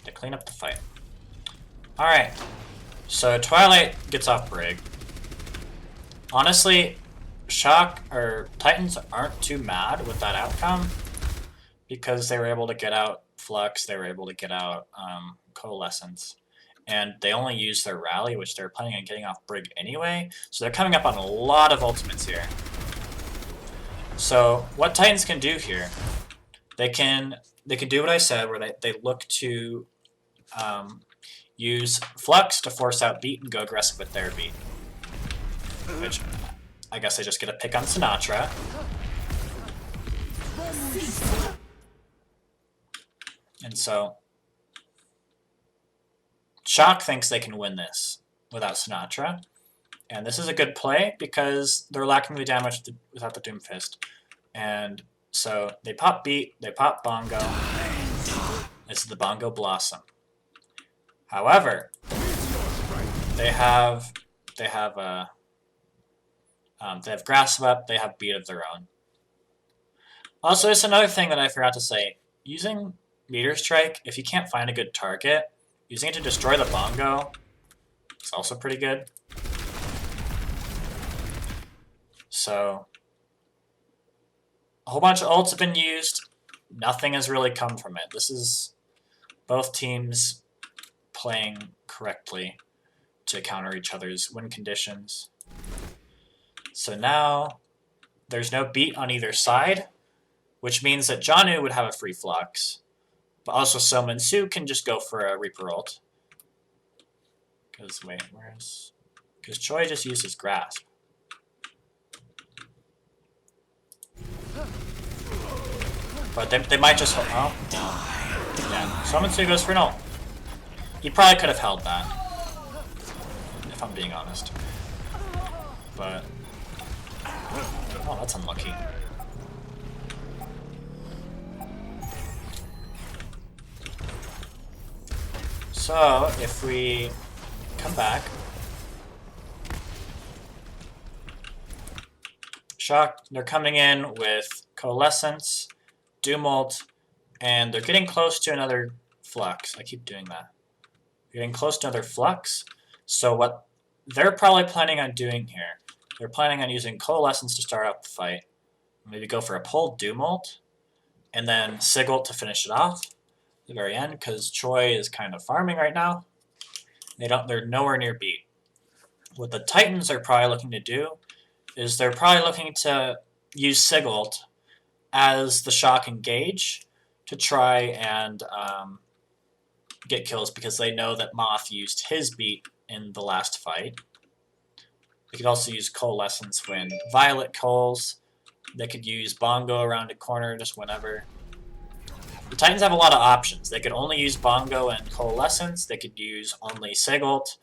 To clean up the fight. Alright. So Twilight gets off Brig. Honestly, Titans aren't too mad with that outcome because they were able to get out Flux, they were able to get out Coalescence, and they only used their Rally, which they're planning on getting off Brig anyway, so they're coming up on a lot of ultimates here. So what Titans can do here, they can do what I said, where they look to use Flux to force out Beat and go aggressive with their Beat. Which, I guess I just get a pick on Sinatra. And so, Shock thinks they can win this without Sinatra. And this is a good play because they're lacking the damage without the Doomfist. And so they pop Beat, they pop Bongo. This is the Bongo Blossom. However, they have Grass Swept, they have Beat of their own. Also, there's another thing that I forgot to say. Using Meteor Strike, if you can't find a good target, using it to destroy the Bongo is also pretty good. So, a whole bunch of ults have been used. Nothing has really come from it. This is both teams playing correctly to counter each other's win conditions. So now, there's no beat on either side, which means that Janu would have a free flux. But also Soma and Su can just go for a Reaper ult. Because, wait, where's... Because Choi just used his Grasp. But they might just... Oh. Yeah, Soma and Su goes for an ult. He probably could have held that. If I'm being honest. But... Oh, that's unlucky. So, if we come back, Shock, they're coming in with Coalescence, Doomult, and they're getting close to another Flux. I keep doing that. Getting close to another Flux. So what they're probably planning on doing here, they're planning on using Coalescence to start out the fight. Maybe go for a pull Doomult, and then Sigult to finish it off. The very end, because Choi is kind of farming right now. They're nowhere near beat. What the Titans are probably looking to do is they're probably looking to use Sigult as the Shock engage to try and get kills because they know that Moth used his beat in the last fight. They could also use Coalescence when Violet calls. They could use Bongo around a corner just whenever. The Titans have a lot of options. They could only use Bongo and Coalescence. They could use only Sigult.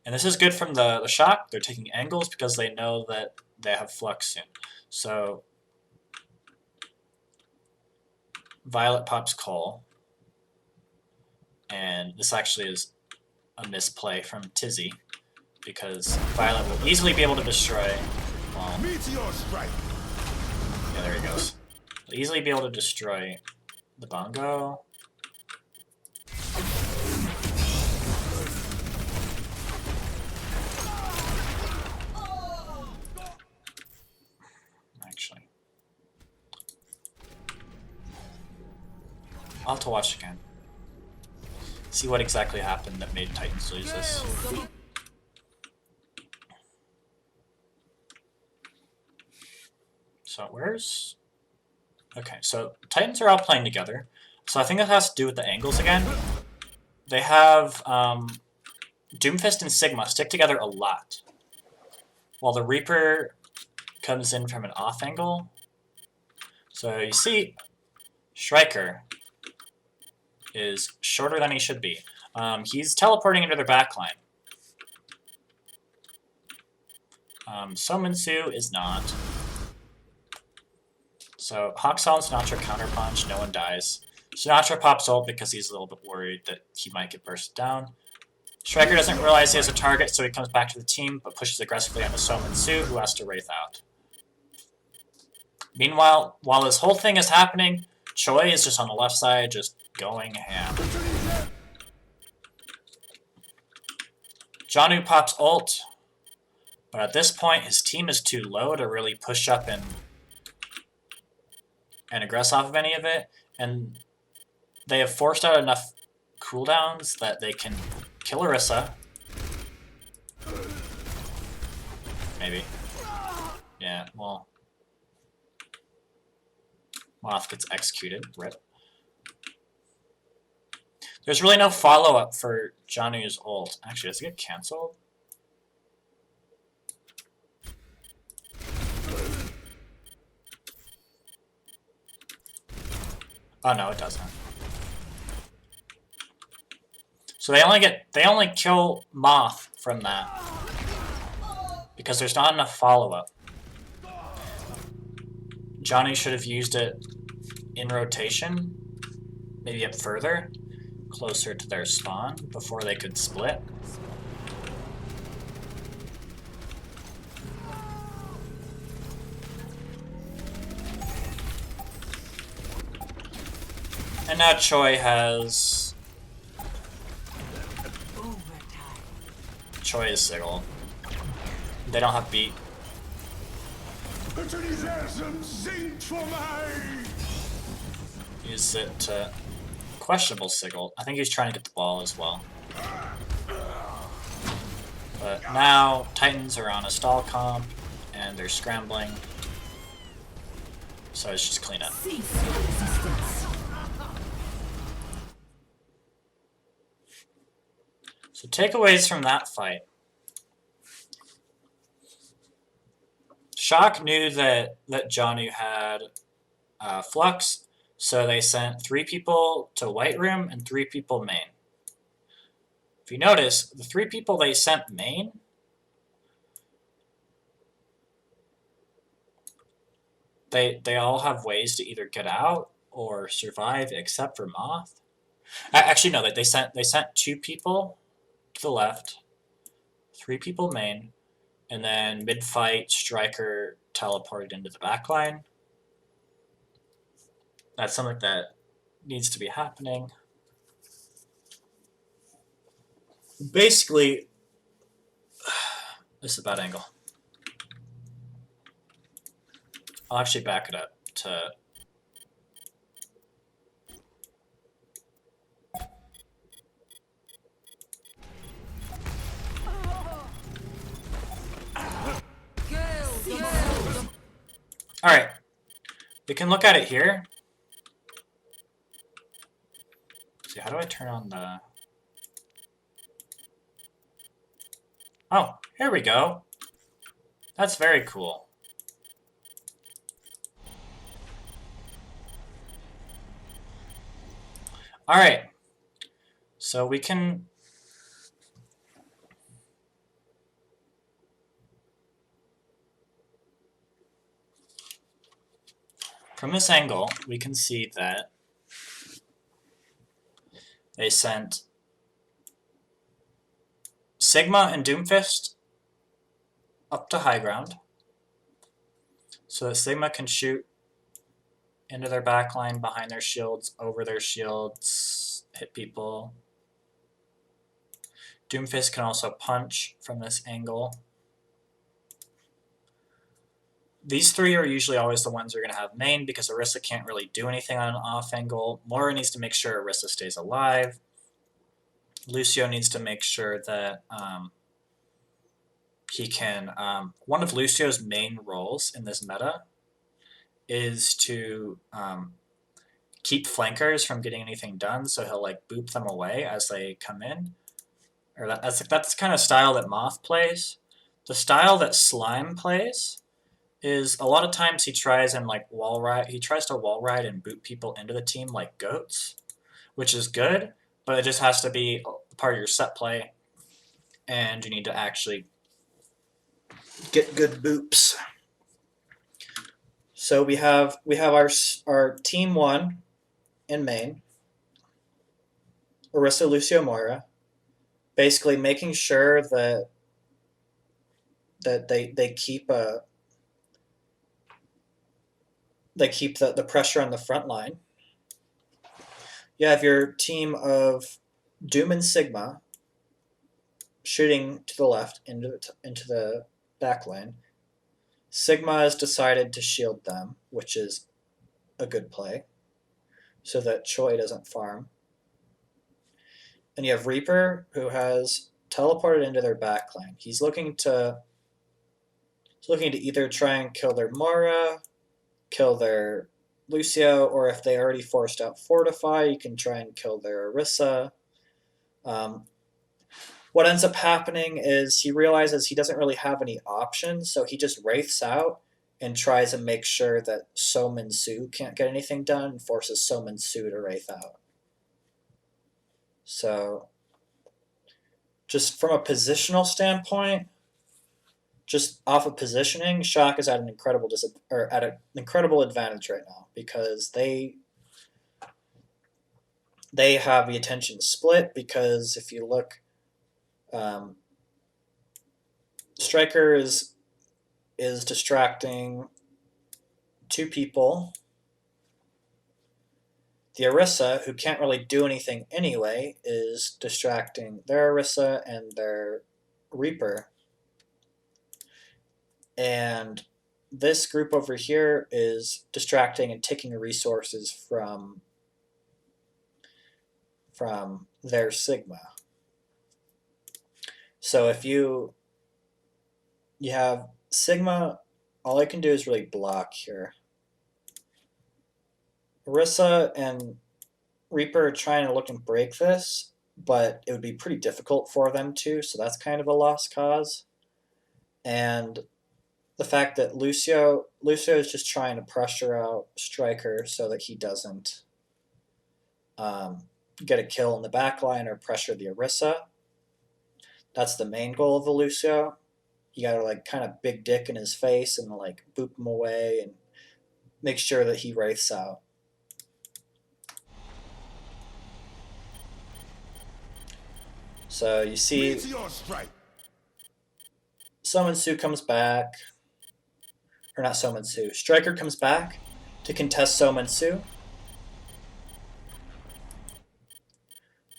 And this is good from the Shock. They're taking angles because they know that they have Flux soon. So Violet pops Cole. And this actually is a misplay from Tizzy because Violet will easily be able to destroy... Well, Meteor strike. yeah, there he goes. He'll easily be able to destroy the Bongo. Actually. I'll have to watch again. See what exactly happened that made Titans lose this. So where's... Okay, so Titans are all playing together. So I think that has to do with the angles again. They have Doomfist and Sigma stick together a lot. While the Reaper comes in from an off angle. So you see, Striker is shorter than he should be. He's teleporting into their backline. Sominsu is not. So Hawksaw and Sinatra counterpunch, no one dies. Sinatra pops ult because he's a little bit worried that he might get bursted down. Striker doesn't realize he has a target, so he comes back to the team, but pushes aggressively onto Sominsu, who has to Wraith out. Meanwhile, while this whole thing is happening, Choi is just on the left side, just going ham. Janu pops ult, but at this point his team is too low to really push up and aggress off of any of it, and they have forced out enough cooldowns that they can kill Orisa. Maybe. Yeah, well. Moth gets executed. Rip. There's really no follow-up for Janu's ult. Actually, does it get cancelled? Oh no, it doesn't. So they only kill Moth from that. Because there's not enough follow-up. Johnny should have used it in rotation, maybe up further, closer to their spawn, before they could split. And now Choi has... Choi is Sigil. They don't have beat. Use it to... Questionable Sigil. I think he's trying to get the ball as well. But now, Titans are on a stall comp, and they're scrambling. So it's just clean up. So takeaways from that fight. Shock knew that Janu had Flux, so they sent 3 people to White Room and 3 people main. If you notice, the 3 people they sent main they all have ways to either get out or survive, except for Moth. Actually, no, they sent 2 people to the left, 3 people main, and then mid-fight, Striker teleported into the backline. That's something that needs to be happening. Basically, this is a bad angle. I'll actually back it up to... Alright, we can look at it here. See, how do I turn on the... Oh, here we go. That's very cool. Alright, so we can... From this angle, we can see that they sent Sigma and Doomfist up to high ground so that Sigma can shoot into their backline, behind their shields, over their shields, hit people. Doomfist can also punch from this angle. These 3 are usually always the ones who are going to have main because Orisa can't really do anything on an off angle. Moira needs to make sure Orisa stays alive. Lucio needs to make sure that he can... one of Lucio's main roles in this meta is to keep flankers from getting anything done, so he'll like boop them away as they come in. Or that's the kind of style that Moth plays. The style that Slime plays is a lot of times he tries and like wall ride. He tries to wall ride and boot people into the team like goats, which is good, but it just has to be part of your set play, and you need to actually get good boops. So we have our team 1 in main, Orisa, Lucio, Moira, basically making sure that they keep the pressure on the front line. You have your team of Doom and Sigma shooting to the left into the back lane. Sigma has decided to shield them, which is a good play, so that Choi doesn't farm. And you have Reaper, who has teleported into their backline. He's looking to either try and kill their Moira, kill their Lucio, or if they already forced out Fortify, you can try and kill their Orisa. What ends up happening is he realizes he doesn't really have any options, so he just wraiths out and tries to make sure that Som and Su can't get anything done and forces Som and Su to wraith out. So just from a positional standpoint, just off of positioning, Shock is at an incredible advantage right now because they have the attention split. Because if you look, Striker is distracting two people. The Orisa, who can't really do anything anyway, is distracting their Orisa and their Reaper. And this group over here is distracting and taking resources from their Sigma. So if you have Sigma, all I can do is really block here. Orisa and Reaper are trying to look and break this, but it would be pretty difficult for them to, so that's kind of a lost cause. And the fact that Lucio is just trying to pressure out Striker so that he doesn't get a kill in the backline or pressure the Orisa. That's the main goal of the Lucio. You gotta like kind of big dick in his face and like boop him away and make sure that he wraiths out. So you see Summon-Su comes back. Or not Summon-Su. Striker comes back to contest Summon-Su.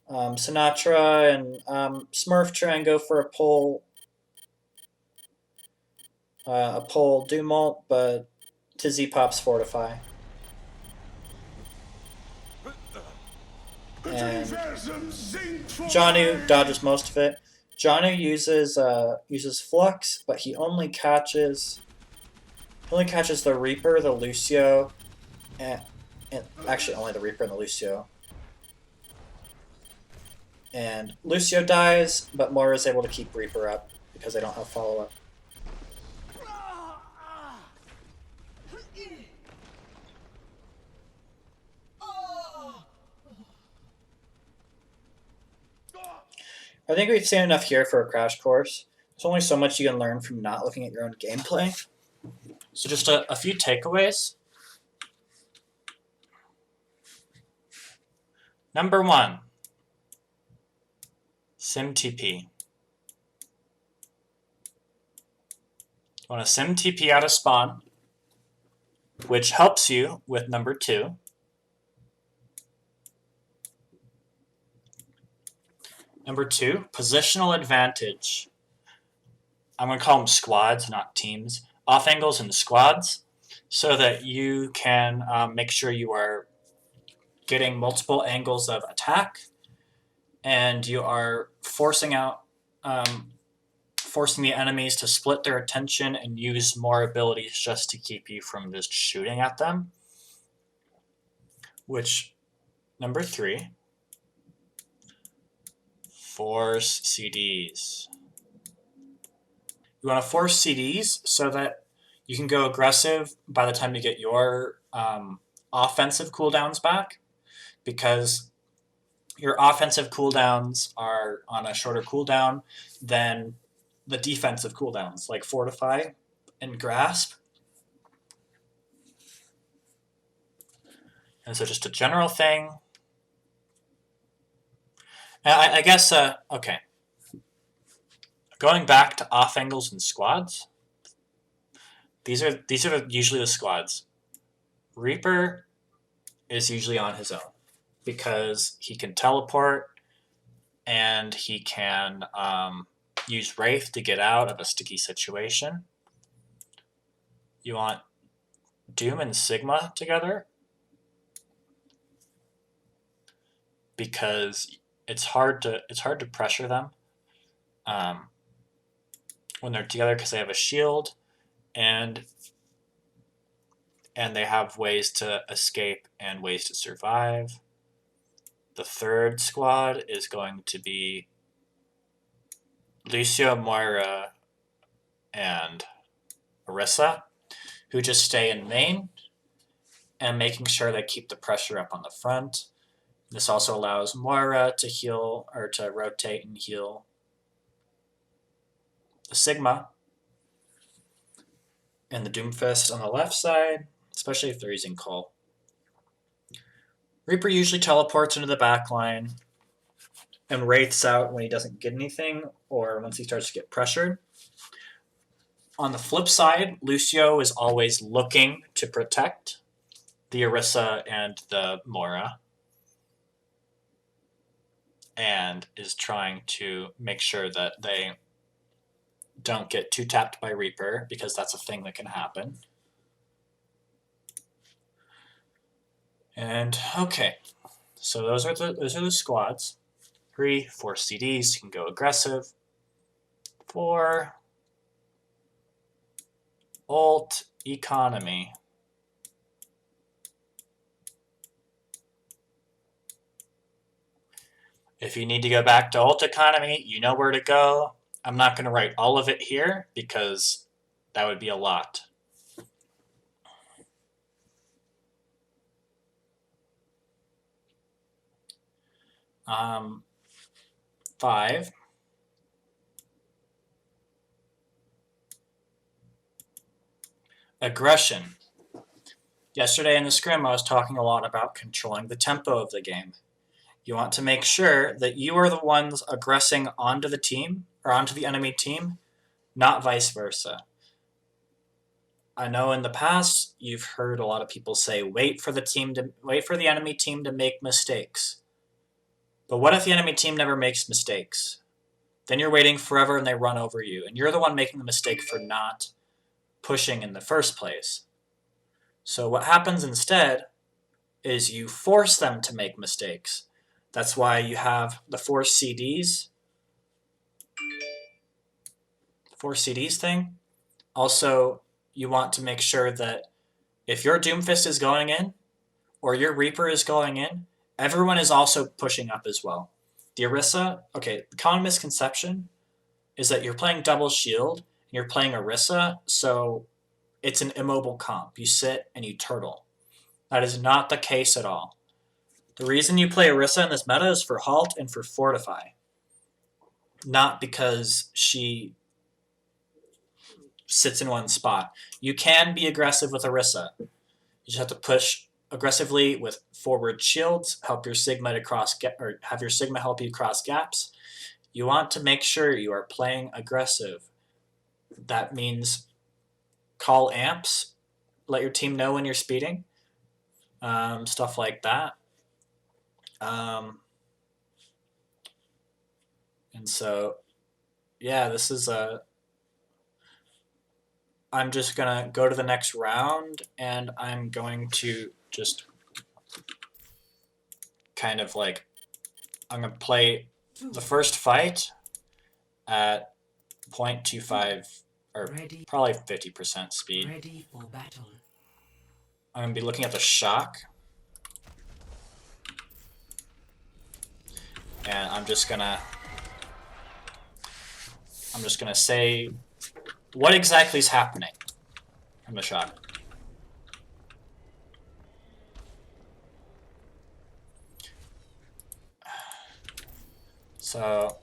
Sinatra and Smurf try and go for a pull Dumult, but Tizzy pops Fortify. And Janu dodges most of it. Janu uses Flux, but he only catches the Reaper, the Lucio, and actually only the Reaper and the Lucio. And Lucio dies, but Moira is able to keep Reaper up because they don't have follow-up. I think we've seen enough here for a crash course. There's only so much you can learn from not looking at your own gameplay. So just a few takeaways. Number 1, SimTP. You want to SimTP out of spawn, which helps you with number 2. Number 2, positional advantage. I'm going to call them squads, not teams. Off angles and squads, so that you can make sure you are getting multiple angles of attack, and you are forcing the enemies to split their attention and use more abilities just to keep you from just shooting at them. Which, number 3, force CDs. You want to force CDs so that you can go aggressive by the time you get your offensive cooldowns back, because your offensive cooldowns are on a shorter cooldown than the defensive cooldowns, like Fortify and Grasp. And so just a general thing. I guess, okay. Going back to off angles and squads, these are usually the squads. Reaper is usually on his own because he can teleport and he can use Wraith to get out of a sticky situation. You want Doom and Sigma together because it's hard to pressure them when they're together, because they have a shield and they have ways to escape and ways to survive. The third squad is going to be Lucio, Moira, and Orisa, who just stay in main and making sure they keep the pressure up on the front. This also allows Moira to heal, or to rotate and heal the Sigma and the Doomfist on the left side, especially if they're using Call. Reaper usually teleports into the back line and wraiths out when he doesn't get anything or once he starts to get pressured. On the flip side, Lucio is always looking to protect the Orisa and the Mora, and is trying to make sure that they don't get too tapped by Reaper, because that's a thing that can happen. And okay, so those are the squads. 3, 4 CDs, you can go aggressive. 4 ult economy. If you need to go back to ult economy, you know where to go. I'm not going to write all of it here because that would be a lot. Um, 5. Aggression. Yesterday in the scrim, I was talking a lot about controlling the tempo of the game. You want to make sure that you are the ones aggressing onto the team, or onto the enemy team, not vice versa. I know in the past, you've heard a lot of people say, wait for the enemy team to make mistakes. But what if the enemy team never makes mistakes? Then you're waiting forever and they run over you, and you're the one making the mistake for not pushing in the first place. So what happens instead is you force them to make mistakes. That's why you have the 4 CDs. 4 CDs thing. Also, you want to make sure that if your Doomfist is going in, or your Reaper is going in, everyone is also pushing up as well. The Orisa, okay, the common misconception is that you're playing double shield, and you're playing Orisa, so it's an immobile comp. You sit and you turtle. That is not the case at all. The reason you play Orisa in this meta is for halt and for fortify. Not because she sits in one spot. You can be aggressive with Orisa. You just have to push aggressively with forward shields, help your Sigma or have your Sigma help you cross gaps. You want to make sure you are playing aggressive. That means call amps, let your team know when you're speeding, stuff like that. And so, yeah, this is I'm just gonna go to the next round, and I'm going to just kind of like, I'm gonna play the first fight at 0.25 or probably 50% speed. Ready for battle. I'm gonna be looking at the shock, and I'm just gonna say what exactly is happening from the shock. So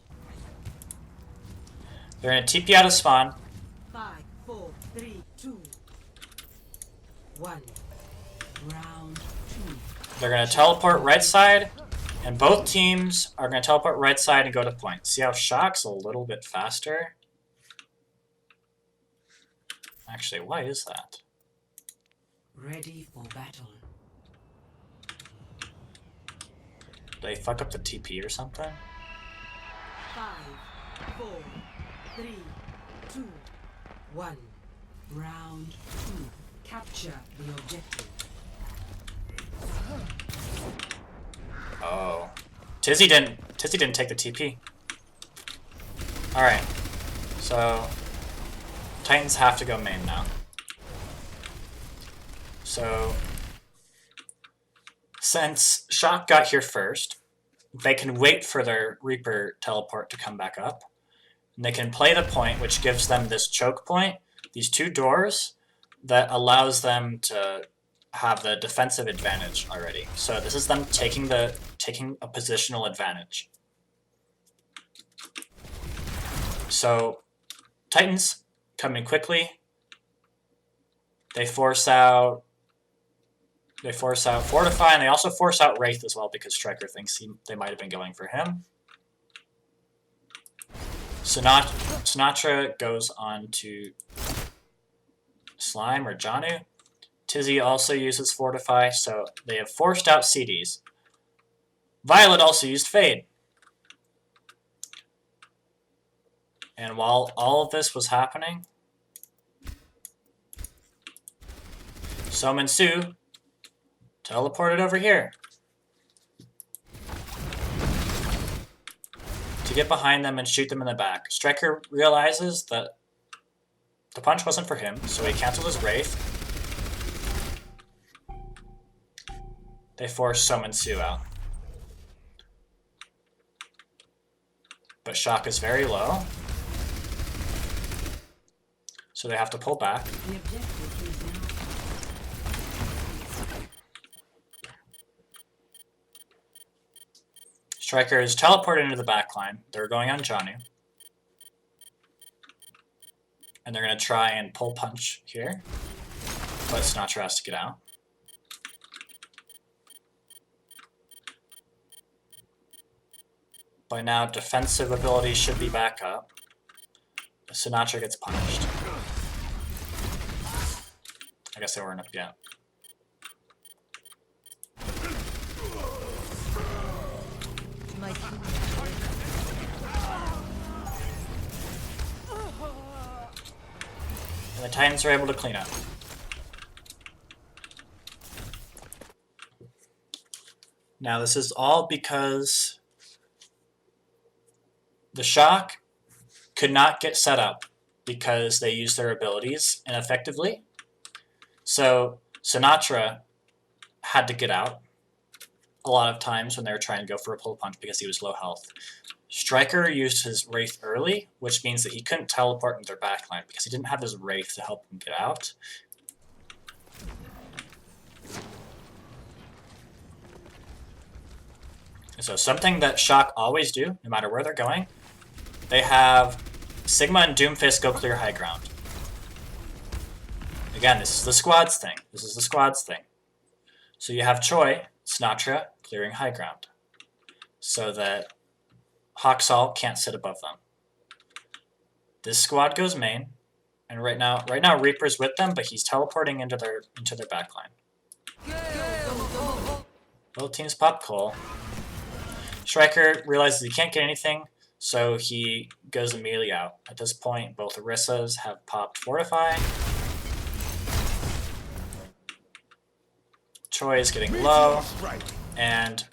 they're gonna TP out of spawn. 5, 4, 3, 2, 1. Round 2. They're gonna teleport right side, and both teams are gonna teleport right side and go to point. See how shock's a little bit faster? Actually, why is that? Ready for battle. Did they fuck up the TP or something? 5, 4, 3, 2, 1. Round 2. Capture the objective. Oh, Tizzy didn't take the TP. All right, so Titans have to go main now. So since Shock got here first, they can wait for their Reaper teleport to come back up. And they can play the point, which gives them this choke point, these 2 doors, that allows them to have the defensive advantage already. So this is them taking a positional advantage. So Titans come in quickly. They force out Fortify, and they also force out Wraith as well because Striker thinks they might have been going for him. Sinatra goes on to Slime or Janu. Tizzy also uses Fortify, so they have forced out CDs. Violet also used Fade. And while all of this was happening, Sominsu teleported over here to get behind them and shoot them in the back. Striker realizes that the punch wasn't for him, so he canceled his Wraith. They force Sominsu out. But Shock is very low, so they have to pull back. The objective is now. Striker is teleported into the backline. They're going on Janu. And they're going to try and pull punch here. But Sinatra has to get out. By now, defensive ability should be back up. Sinatra gets punished. I guess they weren't up yet. My And the Titans are able to clean up. Now this is all because the Shock could not get set up because they used their abilities ineffectively. So Sinatra had to get out a lot of times when they were trying to go for a pull punch because he was low health. Striker used his Wraith early, which means that he couldn't teleport into their backline because he didn't have his Wraith to help him get out. So something that Shock always do, no matter where they're going, they have Sigma and Doomfist go clear high ground. Again, this is the squads thing. This is the squads thing. So you have Choi, Sinatra, clearing high ground, so that Hawksall can't sit above them. This squad goes main, and right now Reaper's with them, but he's teleporting into their backline. Both teams pop Cole. Striker realizes he can't get anything, so he goes immediately out. At this point, both Orissas have popped Fortify. Choi is getting low, and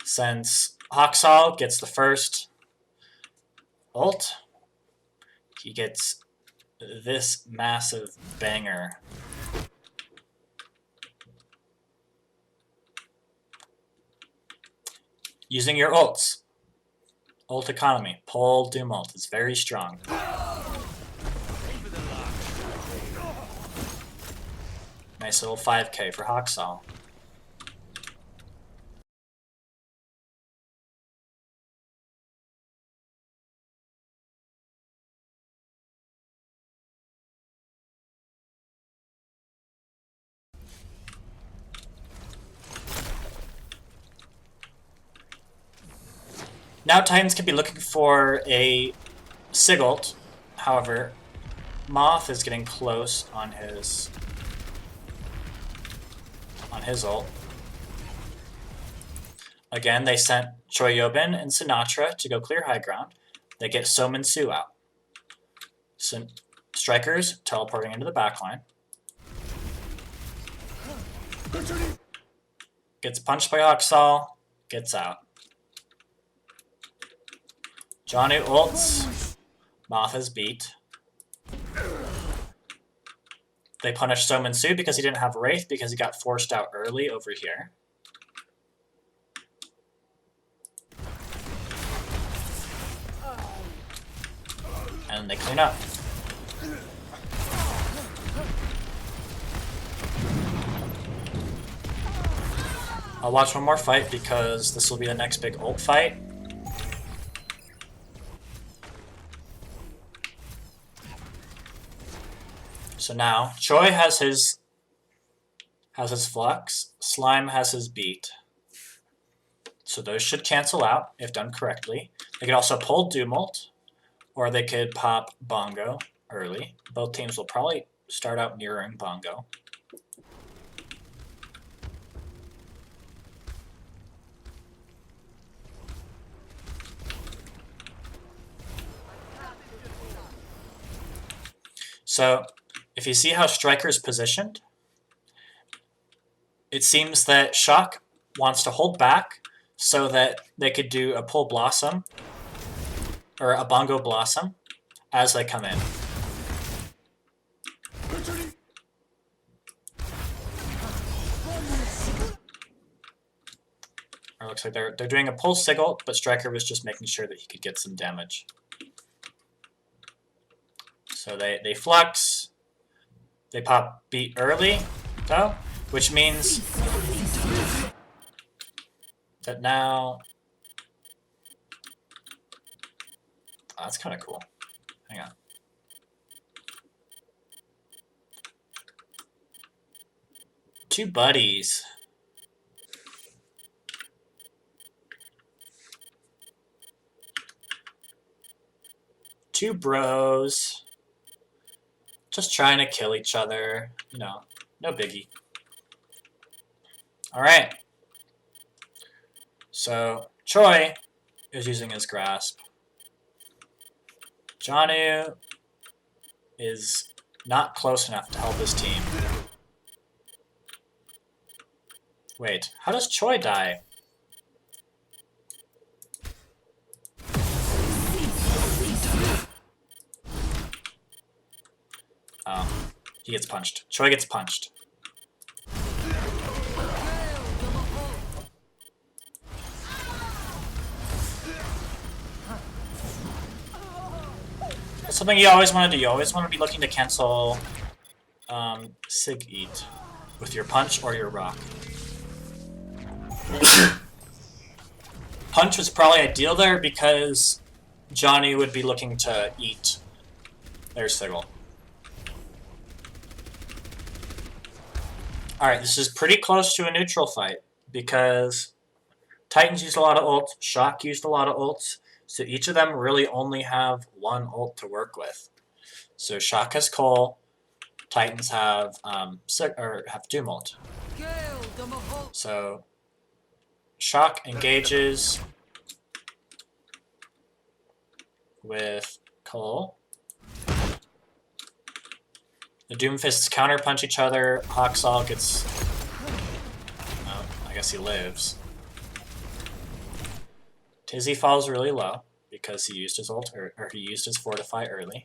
since Hawksall gets the first ult, he gets this massive banger. Using your ults. Ult economy. Pull Doom ult. It's very strong. Nice little 5k for Hawksall. Now Titans could be looking for a Sigult. However, Moth is getting close on his ult. Again, they sent Choi Yobin and Sinatra to go clear high ground. They get Sominsu out. Strikers teleporting into the backline. Gets punched by Hawksall. Gets out. Johnny ults. Moth is beat. They punish Sominsu because he didn't have Wraith because he got forced out early over here. And they clean up. I'll watch one more fight because this will be the next big ult fight. So now Choi has his flux, Slime has his beat. So those should cancel out if done correctly. They could also pull Dumult, or they could pop Bongo early. Both teams will probably start out mirroring Bongo. So if you see how Striker's positioned, it seems that Shock wants to hold back so that they could do a pull Blossom or a Bongo Blossom as they come in. Or it looks like they're doing a pull Sigil, but Striker was just making sure that he could get some damage. So they flux, they pop beat early, though, which means that now... Oh, that's kind of cool. Hang on. Two buddies. Two bros. Just trying to kill each other. You know, no biggie. Alright. So, Choi is using his grasp. Janu is not close enough to help his team. Wait, how does Choi die? Oh, he gets punched. Choi gets punched. That's something you always want to do. You always want to be looking to cancel Sig Eat with your punch or your rock. Punch was probably ideal there because Johnny would be looking to eat their Sigil. Alright, this is pretty close to a neutral fight because Titans used a lot of ults, Shock used a lot of ults, so each of them really only have one ult to work with. So Shock has Cole, Titans have Doom ult. So Shock engages with Cole. The Doomfists counterpunch each other. Hawksall gets... Oh, I guess he lives. Tizzy falls really low because he used his ult, or he used his Fortify early.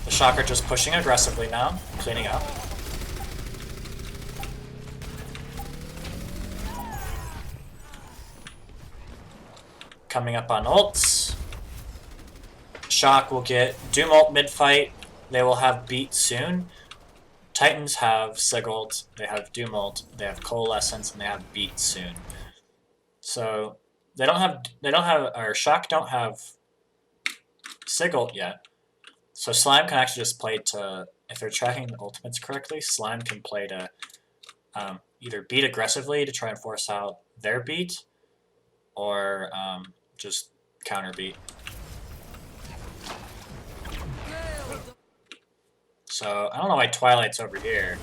The Shocker just pushing aggressively now, cleaning up. Coming up on ults. Shock will get Doom ult mid-fight. They will have beat soon. Titans have Sig ult, they have Doom ult, they have Coalescence, and they have beat soon. So or Shock don't have Sig ult yet. So Slime can actually just play to, if they're tracking the ultimates correctly, Slime can play to either beat aggressively to try and force out their beat, or just counter beat. So I don't know why Twilight's over here.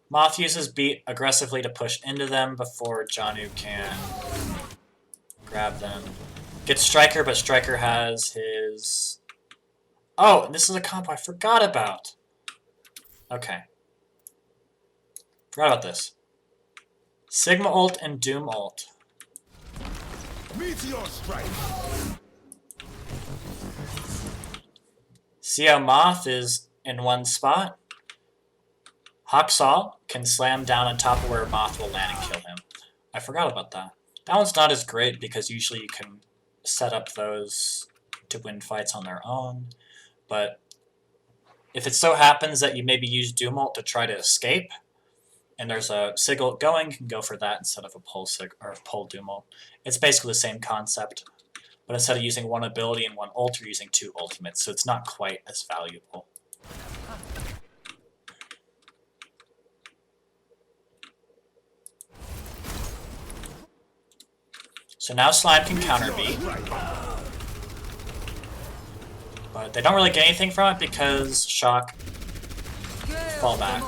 Moth uses beat aggressively to push into them before Janu can grab them. Gets Striker, but Striker has his... Oh, this is a combo I forgot about. Okay. Forgot about this. Sigma ult and Doom ult. Meteor strike. See how Moth is in one spot? Hawksall can slam down on top of where Moth will land and kill him. I forgot about that. That one's not as great because usually you can set up those to win fights on their own. But if it so happens that you maybe use Doom ult to try to escape, and there's a sigil going, you can go for that instead of a pull or pull Dumal. It's basically the same concept, but instead of using one ability and one ult, you're using 2 ultimates, so it's not quite as valuable. So now Slime can counter beat, but they don't really get anything from it because Shock fall back.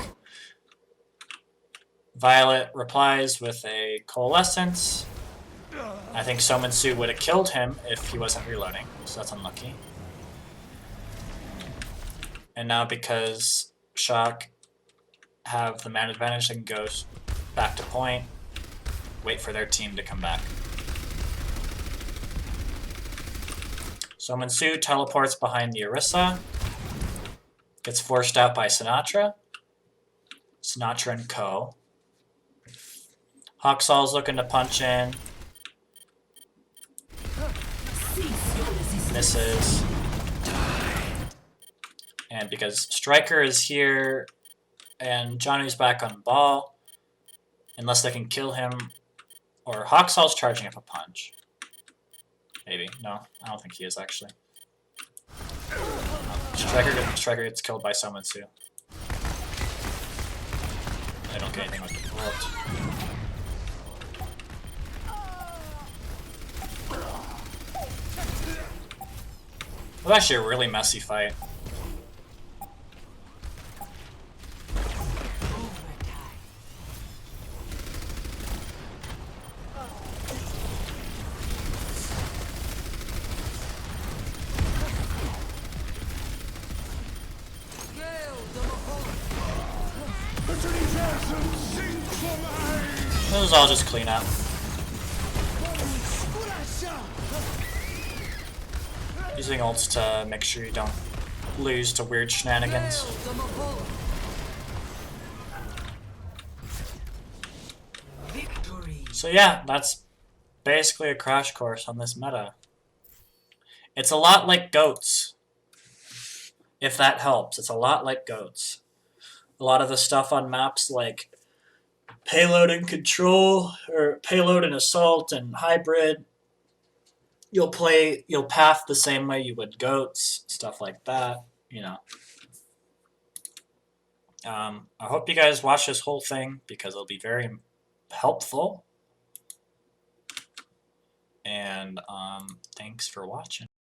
Violet replies with a Coalescence. I think Somensu would have killed him if he wasn't reloading, so that's unlucky. And now because Shock have the man advantage, they can go back to point, wait for their team to come back. Somensu teleports behind the Orisa, gets forced out by Sinatra. Sinatra and Co. Hawksall's looking to punch in. Misses. And because Striker is here and Johnny's back on ball, unless they can kill him, or Hawksall's charging up a punch. Maybe. No, I don't think he is actually. Striker gets killed by Somensu. I don't get anything with the ult. It was actually a really messy fight. This was all just clean up. Using ults to make sure you don't lose to weird shenanigans. So yeah, that's basically a crash course on this meta. It's a lot like GOATs. If that helps, it's a lot like GOATs. A lot of the stuff on maps like Payload and Control, or Payload and Assault and Hybrid, you'll path the same way you would GOATs, stuff like that, you know. I hope you guys watch this whole thing because it'll be very helpful. And thanks for watching.